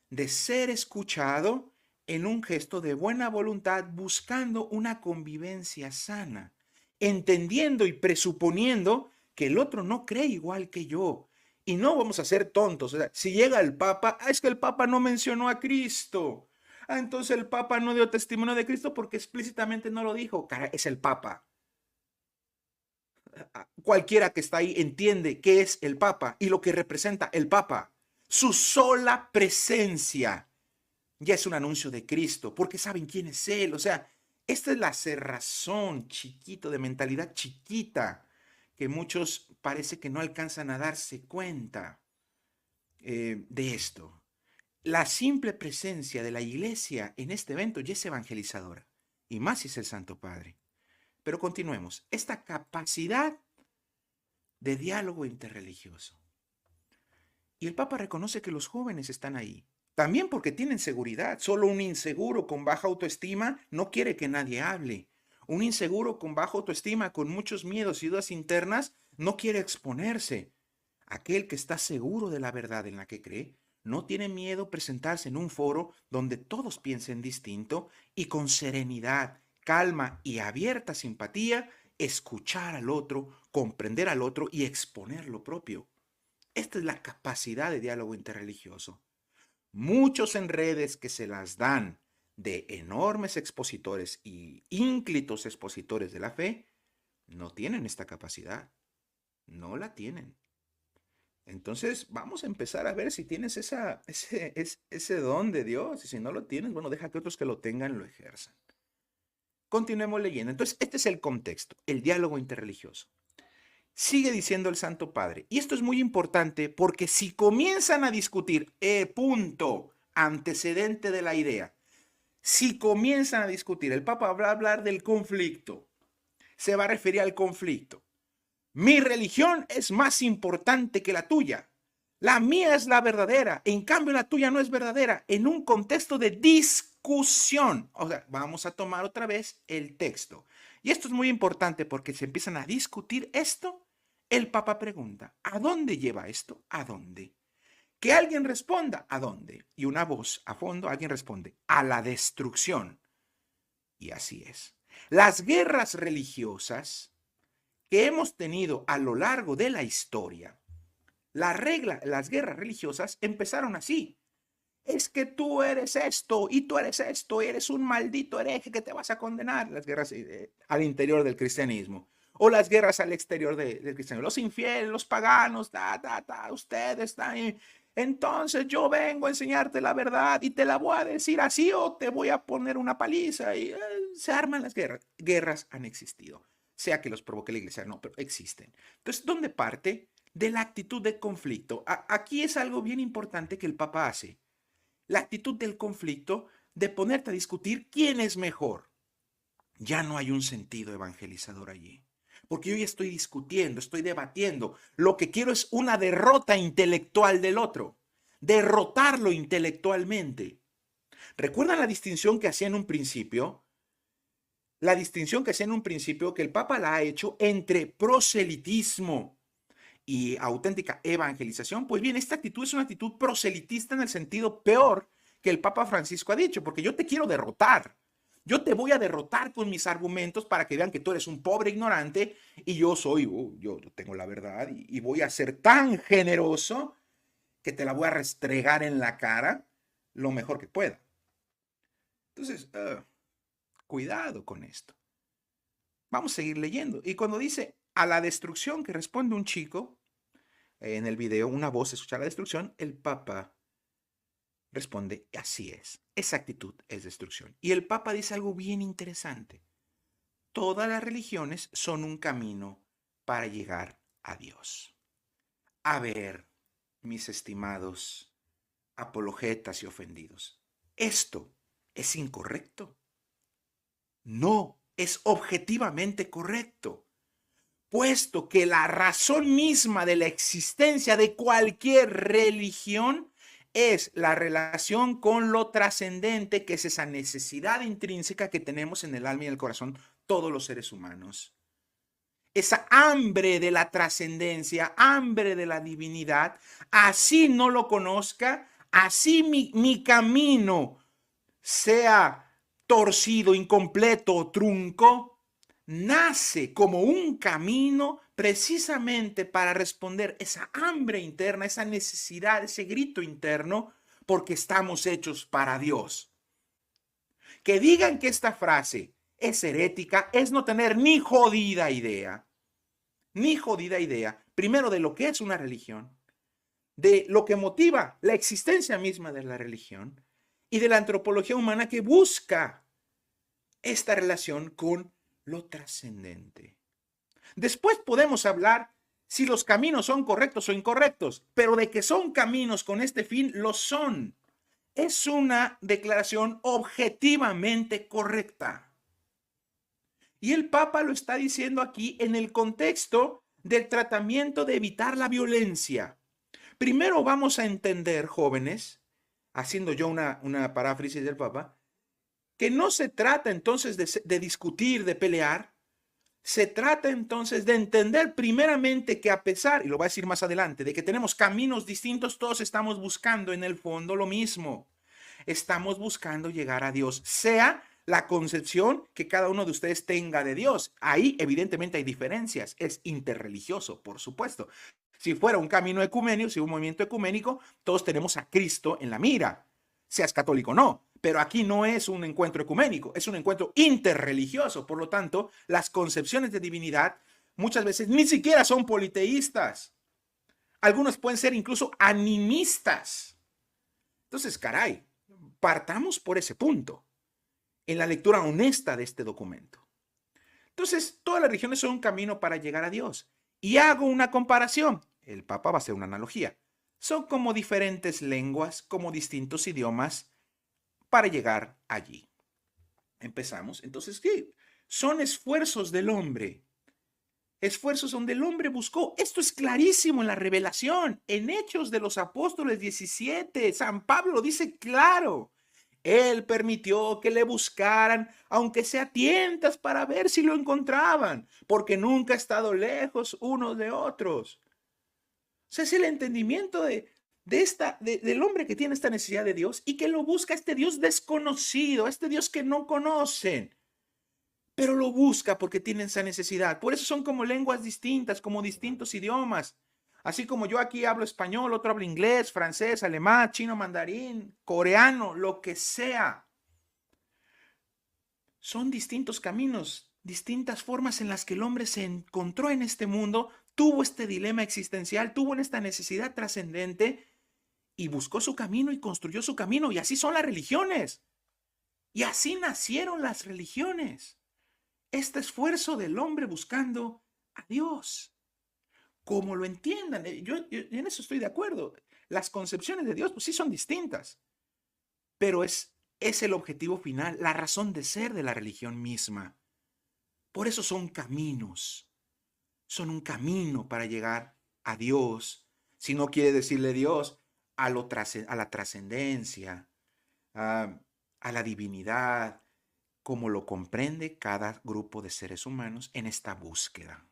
de ser escuchado en un gesto de buena voluntad buscando una convivencia sana, entendiendo y presuponiendo que el otro no cree igual que yo. Y no vamos a ser tontos. O sea, si llega el Papa, es que el Papa no mencionó a Cristo. Entonces el Papa no dio testimonio de Cristo porque explícitamente no lo dijo. Cara, es el Papa. Cualquiera que está ahí entiende qué es el Papa y lo que representa el Papa. Su sola presencia ya es un anuncio de Cristo, porque saben quién es Él. O sea, esta es la cerrazón chiquito, de mentalidad chiquita, que muchos parece que no alcanzan a darse cuenta de esto. La simple presencia de la iglesia en este evento ya es evangelizadora, y más si es el Santo Padre. Pero continuemos. Esta capacidad de diálogo interreligioso. Y el Papa reconoce que los jóvenes están ahí, también porque tienen seguridad. Solo un inseguro con baja autoestima no quiere que nadie hable. Un inseguro con baja autoestima, con muchos miedos y dudas internas, no quiere exponerse. Aquel que está seguro de la verdad en la que cree, no tiene miedo presentarse en un foro donde todos piensen distinto y con serenidad, calma y abierta simpatía, escuchar al otro, comprender al otro y exponer lo propio. Esta es la capacidad de diálogo interreligioso. Muchos en redes que se las dan de enormes expositores y ínclitos expositores de la fe, no tienen esta capacidad. No la tienen. Entonces, vamos a empezar a ver si tienes ese don de Dios. Y si no lo tienes, bueno, deja que otros que lo tengan lo ejerzan. Continuemos leyendo. Entonces, este es el contexto, el diálogo interreligioso. Sigue diciendo el Santo Padre. Y esto es muy importante porque si comienzan a discutir, punto, antecedente de la idea, si comienzan a discutir, el Papa va a hablar del conflicto, se va a referir al conflicto. Mi religión es más importante que la tuya. La mía es la verdadera, en cambio la tuya no es verdadera, en un contexto de discusión. O sea, vamos a tomar otra vez el texto. Y esto es muy importante porque se empiezan a discutir esto. El Papa pregunta, ¿a dónde lleva esto? ¿A dónde? Que alguien responda, ¿a dónde? Y una voz a fondo, alguien responde, a la destrucción. Y así es. Las guerras religiosas que hemos tenido a lo largo de la historia, las guerras religiosas empezaron así. Es que tú eres esto y tú eres esto, y eres un maldito hereje que te vas a condenar. Las guerras al interior del cristianismo o las guerras al exterior del cristianismo. Los infieles, los paganos, ustedes están ahí. Entonces yo vengo a enseñarte la verdad y te la voy a decir así o te voy a poner una paliza. Y se arman las guerras. Guerras han existido. Sea que los provoque la iglesia, no, pero existen. Entonces, ¿dónde parte? De la actitud de conflicto. Aquí es algo bien importante que el Papa hace. La actitud del conflicto de ponerte a discutir quién es mejor. Ya no hay un sentido evangelizador allí. Porque yo ya estoy discutiendo, estoy debatiendo. Lo que quiero es una derrota intelectual del otro. Derrotarlo intelectualmente. ¿Recuerdan la distinción que hacía en un principio? La distinción que hacía en un principio que el Papa la ha hecho entre proselitismo y auténtica evangelización. Pues bien, esta actitud es una actitud proselitista en el sentido peor que el Papa Francisco ha dicho, porque yo te quiero derrotar. Yo te voy a derrotar con mis argumentos para que vean que tú eres un pobre ignorante y yo soy, yo tengo la verdad y voy a ser tan generoso que te la voy a restregar en la cara lo mejor que pueda. Entonces, Cuidado con esto. Vamos a seguir leyendo. Y cuando dice a la destrucción que responde un chico, en el video una voz escucha la destrucción, el Papa responde, así es, esa actitud es destrucción. Y el Papa dice algo bien interesante. Todas las religiones son un camino para llegar a Dios. A ver, mis estimados apologetas y ofendidos, ¿esto es incorrecto? No, es objetivamente correcto, puesto que la razón misma de la existencia de cualquier religión es la relación con lo trascendente, que es esa necesidad intrínseca que tenemos en el alma y en el corazón todos los seres humanos. Esa hambre de la trascendencia, hambre de la divinidad, así no lo conozca, así mi camino sea torcido, incompleto o trunco, nace como un camino precisamente para responder esa hambre interna, esa necesidad, ese grito interno, porque estamos hechos para Dios. Que digan que esta frase es herética es no tener ni jodida idea, primero de lo que es una religión, de lo que motiva la existencia misma de la religión y de la antropología humana que busca esta relación con lo trascendente. Después podemos hablar si los caminos son correctos o incorrectos, pero de que son caminos con este fin, lo son. Es una declaración objetivamente correcta. Y el Papa lo está diciendo aquí en el contexto del tratamiento de evitar la violencia. Primero vamos a entender, jóvenes, haciendo yo una paráfrasis del Papa, que no se trata entonces de discutir, de pelear, se trata entonces de entender primeramente que a pesar, y lo voy a decir más adelante, de que tenemos caminos distintos, todos estamos buscando en el fondo lo mismo. Estamos buscando llegar a Dios, sea la concepción que cada uno de ustedes tenga de Dios. Ahí evidentemente hay diferencias, es interreligioso, por supuesto. Si fuera un camino ecuménico, si un movimiento ecuménico, todos tenemos a Cristo en la mira, seas católico o no. Pero aquí no es un encuentro ecuménico, es un encuentro interreligioso. Por lo tanto, las concepciones de divinidad muchas veces ni siquiera son politeístas. Algunos pueden ser incluso animistas. Entonces, caray, partamos por ese punto en la lectura honesta de este documento. Entonces, todas las religiones son un camino para llegar a Dios. Y hago una comparación. El Papa va a hacer una analogía. Son como diferentes lenguas, como distintos idiomas para llegar allí. Empezamos. Entonces, ¿qué? Son esfuerzos del hombre. Esfuerzos donde el hombre buscó. Esto es clarísimo en la Revelación. En Hechos de los Apóstoles 17, San Pablo lo dice claro. Él permitió que le buscaran, aunque sea tientas, para ver si lo encontraban, porque nunca ha estado lejos unos de otros. O sea, es el entendimiento del hombre que tiene esta necesidad de Dios y que lo busca este Dios desconocido, este Dios que no conocen, pero lo busca porque tiene esa necesidad. Por eso son como lenguas distintas, como distintos idiomas. Así como yo aquí hablo español, otro habla inglés, francés, alemán, chino, mandarín, coreano, lo que sea. Son distintos caminos, distintas formas en las que el hombre se encontró en este mundo, tuvo este dilema existencial, tuvo esta necesidad trascendente y buscó su camino y construyó su camino. Y así son las religiones. Y así nacieron las religiones. Este esfuerzo del hombre buscando a Dios. Como lo entiendan, yo en eso estoy de acuerdo. Las concepciones de Dios, pues sí son distintas, pero es el objetivo final, la razón de ser de la religión misma. Por eso son caminos, son un camino para llegar a Dios. Si no quiere decirle Dios, a la trascendencia, a la divinidad, como lo comprende cada grupo de seres humanos en esta búsqueda.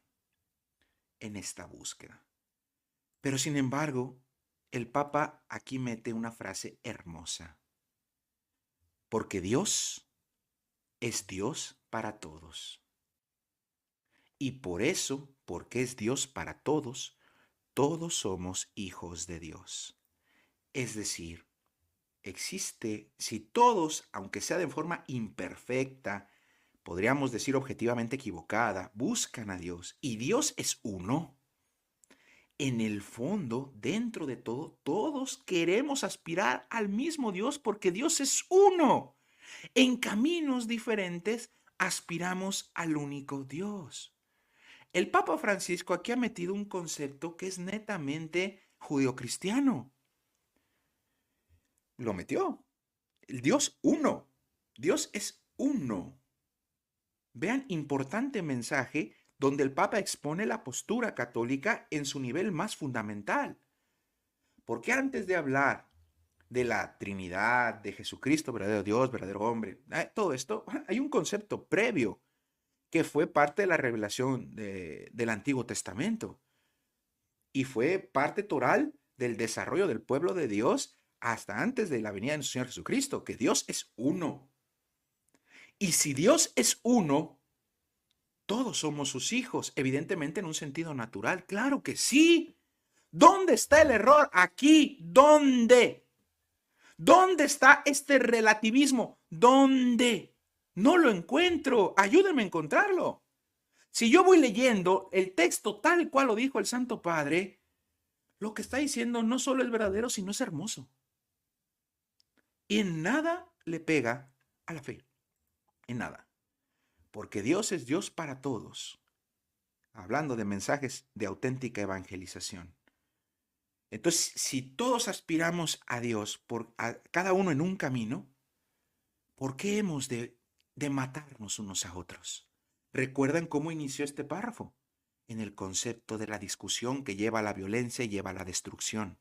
En esta búsqueda. Pero sin embargo, el Papa aquí mete una frase hermosa. Porque Dios es Dios para todos. Y por eso, porque es Dios para todos, todos somos hijos de Dios. Es decir, existe, si todos, aunque sea de forma imperfecta, podríamos decir objetivamente equivocada, buscan a Dios y Dios es uno. En el fondo, dentro de todo, todos queremos aspirar al mismo Dios porque Dios es uno. En caminos diferentes aspiramos al único Dios. El Papa Francisco aquí ha metido un concepto que es netamente judeocristiano. Lo metió. El Dios uno. Dios es uno. Vean, importante mensaje donde el Papa expone la postura católica en su nivel más fundamental. Porque antes de hablar de la Trinidad, de Jesucristo, verdadero Dios, verdadero hombre, todo esto, hay un concepto previo que fue parte de la revelación del Antiguo Testamento y fue parte toral del desarrollo del pueblo de Dios hasta antes de la venida de nuestro Señor Jesucristo, que Dios es uno. Y si Dios es uno, todos somos sus hijos, evidentemente en un sentido natural, claro que sí. ¿Dónde está el error? Aquí, ¿dónde? ¿Dónde está este relativismo? ¿Dónde? No lo encuentro. Ayúdenme a encontrarlo. Si yo voy leyendo el texto tal cual lo dijo el Santo Padre, lo que está diciendo no solo es verdadero, sino es hermoso. Y en nada le pega a la fe. En nada. Porque Dios es Dios para todos. Hablando de mensajes de auténtica evangelización. Entonces, si todos aspiramos a Dios, a cada uno en un camino, ¿por qué hemos de matarnos unos a otros? ¿Recuerdan cómo inició este párrafo? En el concepto de la discusión que lleva a la violencia y lleva a la destrucción.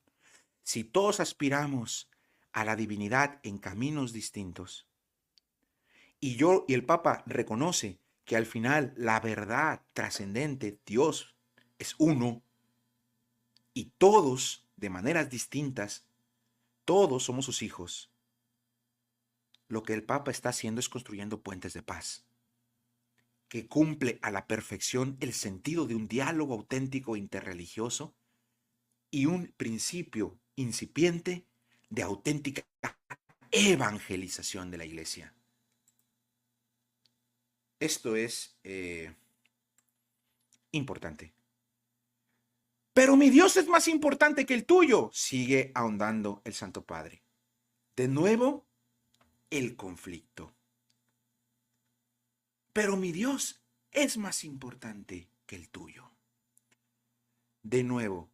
Si todos aspiramos a la divinidad en caminos distintos, y el Papa reconoce que al final la verdad trascendente, Dios, es uno, y todos, de maneras distintas, todos somos sus hijos. Lo que el Papa está haciendo es construyendo puentes de paz, que cumple a la perfección el sentido de un diálogo auténtico interreligioso y un principio incipiente de auténtica evangelización de la Iglesia. Esto es importante. Pero mi Dios es más importante que el tuyo, sigue ahondando el Santo Padre. De nuevo, el conflicto. Pero mi Dios es más importante que el tuyo. De nuevo,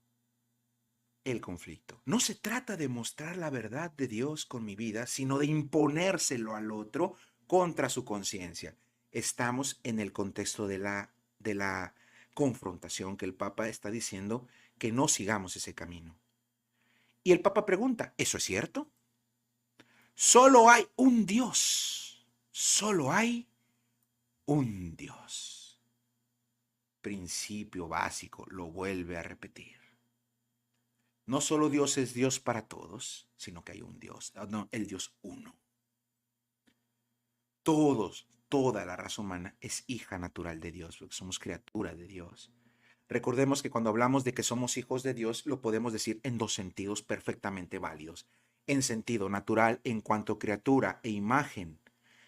el conflicto. No se trata de mostrar la verdad de Dios con mi vida, sino de imponérselo al otro contra su conciencia. Estamos en el contexto de la confrontación que el Papa está diciendo que no sigamos ese camino. Y el Papa pregunta, ¿eso es cierto? Solo hay un Dios. Solo hay un Dios. Principio básico, lo vuelve a repetir. No solo Dios es Dios para todos, sino que hay un Dios, no, el Dios uno. Toda la raza humana es hija natural de Dios, porque somos criatura de Dios. Recordemos que cuando hablamos de que somos hijos de Dios, lo podemos decir en dos sentidos perfectamente válidos. En sentido natural, en cuanto criatura e imagen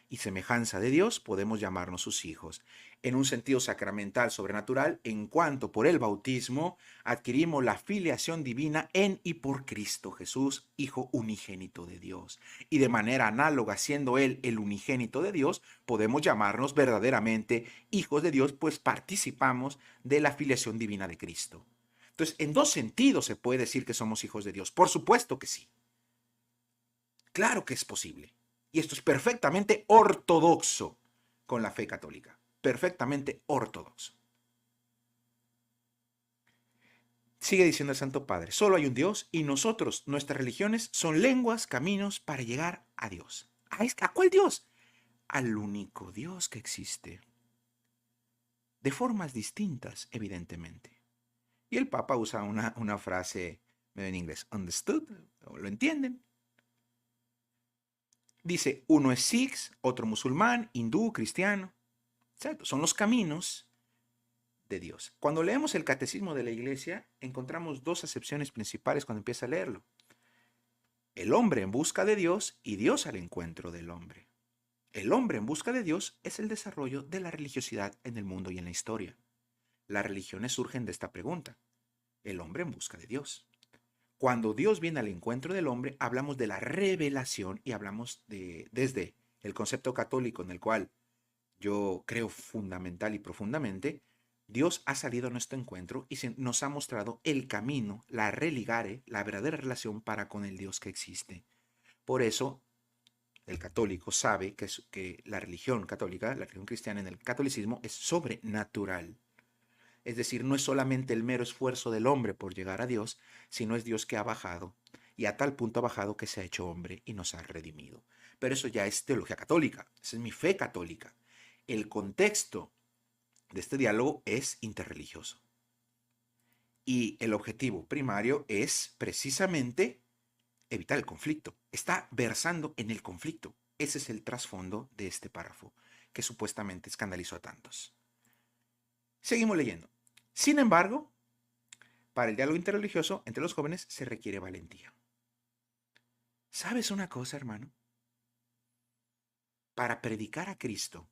y semejanza de Dios, podemos llamarnos sus hijos. En un sentido sacramental, sobrenatural, en cuanto por el bautismo adquirimos la filiación divina en y por Cristo Jesús, Hijo unigénito de Dios. Y de manera análoga, siendo Él el unigénito de Dios, podemos llamarnos verdaderamente hijos de Dios, pues participamos de la filiación divina de Cristo. Entonces, en dos sentidos se puede decir que somos hijos de Dios. Por supuesto que sí. Claro que es posible. Y esto es perfectamente ortodoxo con la fe católica. Perfectamente ortodoxo. Sigue diciendo el Santo Padre, solo hay un Dios y nosotros, nuestras religiones, son lenguas, caminos para llegar a Dios. ¿A cuál Dios? Al único Dios que existe. De formas distintas, evidentemente. Y el Papa usa una frase medio en inglés, understood, ¿lo entienden? Dice, uno es Sikh, otro musulmán, hindú, cristiano. ¿Cierto? Son los caminos de Dios. Cuando leemos el Catecismo de la Iglesia, encontramos dos acepciones principales cuando empieza a leerlo. El hombre en busca de Dios y Dios al encuentro del hombre. El hombre en busca de Dios es el desarrollo de la religiosidad en el mundo y en la historia. Las religiones surgen de esta pregunta: el hombre en busca de Dios. Cuando Dios viene al encuentro del hombre, hablamos de la revelación y hablamos desde el concepto católico en el cual yo creo fundamental y profundamente. Dios ha salido a nuestro encuentro y nos ha mostrado el camino, la religare, la verdadera relación para con el Dios que existe. Por eso, el católico sabe que la religión católica, la religión cristiana en el catolicismo, es sobrenatural. Es decir, no es solamente el mero esfuerzo del hombre por llegar a Dios, sino es Dios que ha bajado, y a tal punto ha bajado que se ha hecho hombre y nos ha redimido. Pero eso ya es teología católica, esa es mi fe católica. El contexto de este diálogo es interreligioso. Y el objetivo primario es precisamente evitar el conflicto. Está versando en el conflicto. Ese es el trasfondo de este párrafo, que supuestamente escandalizó a tantos. Seguimos leyendo. Sin embargo, para el diálogo interreligioso entre los jóvenes se requiere valentía. ¿Sabes una cosa, hermano? Para predicar a Cristo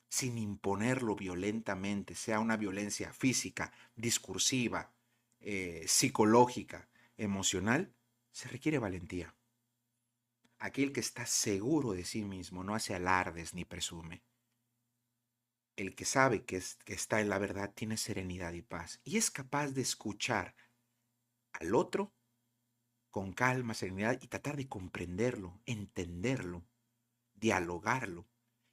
sin imponerlo violentamente, sea una violencia física, discursiva, psicológica, emocional, se requiere valentía. Aquel que está seguro de sí mismo no hace alardes ni presume. El que sabe que está en la verdad tiene serenidad y paz y es capaz de escuchar al otro con calma, serenidad y tratar de comprenderlo, entenderlo, dialogarlo.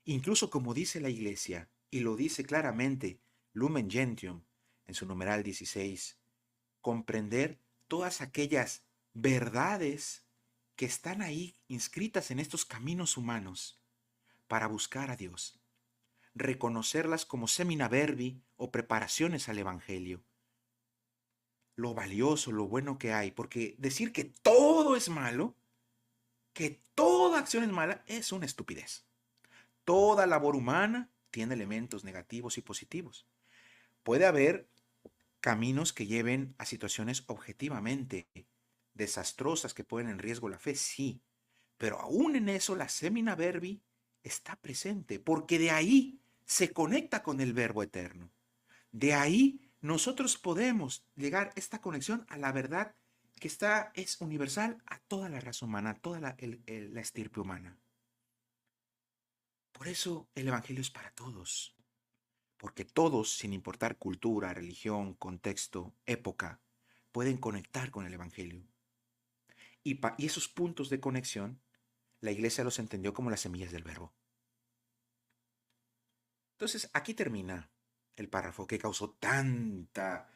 Incluso como dice la Iglesia, y lo dice claramente Lumen Gentium en su numeral 16, comprender todas aquellas verdades que están ahí inscritas en estos caminos humanos para buscar a Dios, reconocerlas como semina verbi o preparaciones al Evangelio, lo valioso, lo bueno que hay, porque decir que todo es malo, que toda acción es mala, es una estupidez. Toda labor humana tiene elementos negativos y positivos. Puede haber caminos que lleven a situaciones objetivamente desastrosas que ponen en riesgo la fe, sí, pero aún en eso la semina verbi está presente, porque de ahí se conecta con el verbo eterno. De ahí nosotros podemos llegar a esta conexión a la verdad que es universal a toda la raza humana, a toda la estirpe humana. Por eso el Evangelio es para todos, porque todos, sin importar cultura, religión, contexto, época, pueden conectar con el Evangelio. Y esos puntos de conexión, la iglesia los entendió como las semillas del verbo. Entonces, aquí termina el párrafo que causó tanta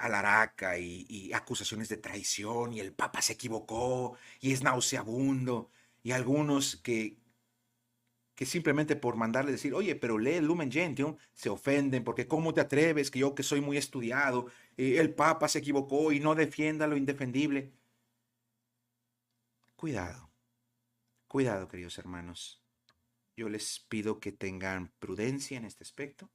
alaraca y acusaciones de traición, y el Papa se equivocó, y es nauseabundo, y algunos que simplemente por mandarle decir, oye, pero lee el Lumen Gentium, se ofenden, porque ¿cómo te atreves que yo que soy muy estudiado, el Papa se equivocó y no defienda lo indefendible? Cuidado, cuidado, queridos hermanos. Yo les pido que tengan prudencia en este aspecto.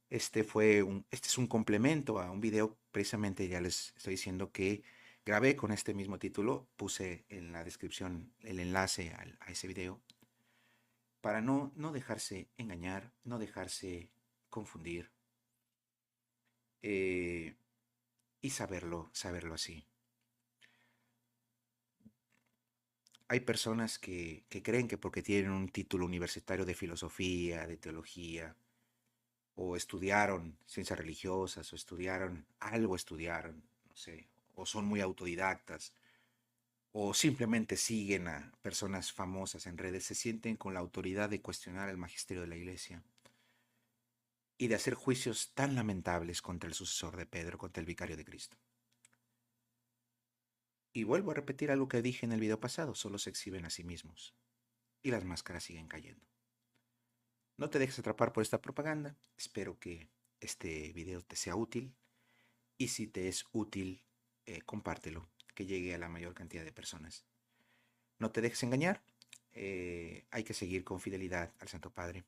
Este es un complemento a un video, precisamente ya les estoy diciendo que grabé con este mismo título, puse en la descripción el enlace a ese video, para no dejarse engañar, no dejarse confundir, eh, y saberlo así. Hay personas que creen que porque tienen un título universitario de filosofía, de teología, o estudiaron ciencias religiosas, o estudiaron, no sé, o son muy autodidactas, o simplemente siguen a personas famosas en redes, se sienten con la autoridad de cuestionar el magisterio de la Iglesia y de hacer juicios tan lamentables contra el sucesor de Pedro, contra el vicario de Cristo. Y vuelvo a repetir algo que dije en el video pasado, solo se exhiben a sí mismos y las máscaras siguen cayendo. No te dejes atrapar por esta propaganda, espero que este video te sea útil, y si te es útil, compártelo, que llegue a la mayor cantidad de personas. No te dejes engañar, hay que seguir con fidelidad al Santo Padre.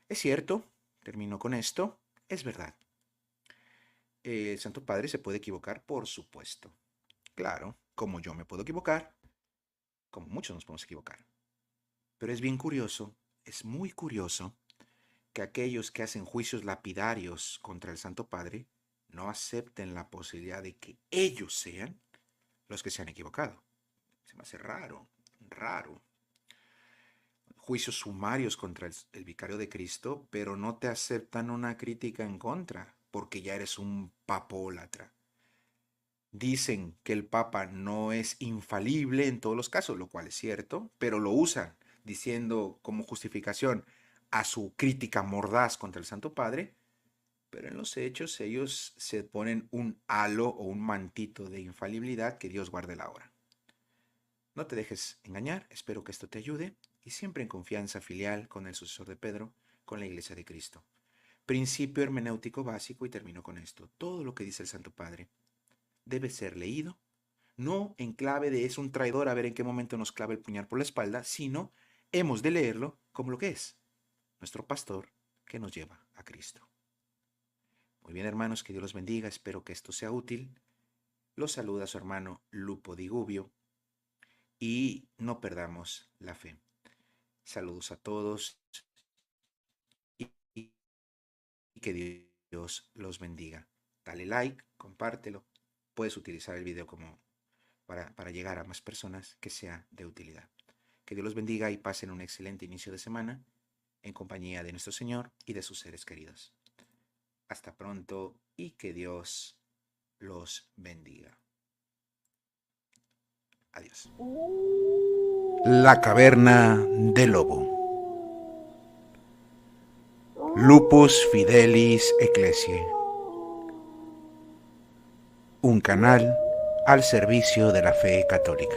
Es cierto, termino con esto, es verdad. El Santo Padre se puede equivocar, por supuesto. Claro, como yo me puedo equivocar, como muchos nos podemos equivocar. Pero es bien curioso, es muy curioso, que aquellos que hacen juicios lapidarios contra el Santo Padre no acepten la posibilidad de que ellos sean los que se han equivocado. Se me hace raro, raro. Juicios sumarios contra el vicario de Cristo, pero no te aceptan una crítica en contra, porque ya eres un papólatra. Dicen que el Papa no es infalible en todos los casos, lo cual es cierto, pero lo usan diciendo como justificación a su crítica mordaz contra el Santo Padre, pero en los hechos ellos se ponen un halo o un mantito de infalibilidad, que Dios guarde la hora. No te dejes engañar, espero que esto te ayude, y siempre en confianza filial con el sucesor de Pedro, con la Iglesia de Cristo. Principio hermenéutico básico, y termino con esto. Todo lo que dice el Santo Padre debe ser leído, no en clave de es un traidor a ver en qué momento nos clava el puñal por la espalda, sino hemos de leerlo como lo que es, nuestro pastor que nos lleva a Cristo. Muy bien, hermanos, que Dios los bendiga, espero que esto sea útil. Los saluda su hermano Lupo Digubio y no perdamos la fe. Saludos a todos y que Dios los bendiga. Dale like, compártelo. Puedes utilizar el video como para llegar a más personas que sea de utilidad. Que Dios los bendiga y pasen un excelente inicio de semana en compañía de nuestro Señor y de sus seres queridos. Hasta pronto y que Dios los bendiga. Adiós. La caverna del lobo. Lupus Fidelis Ecclesiae. Un canal al servicio de la fe católica.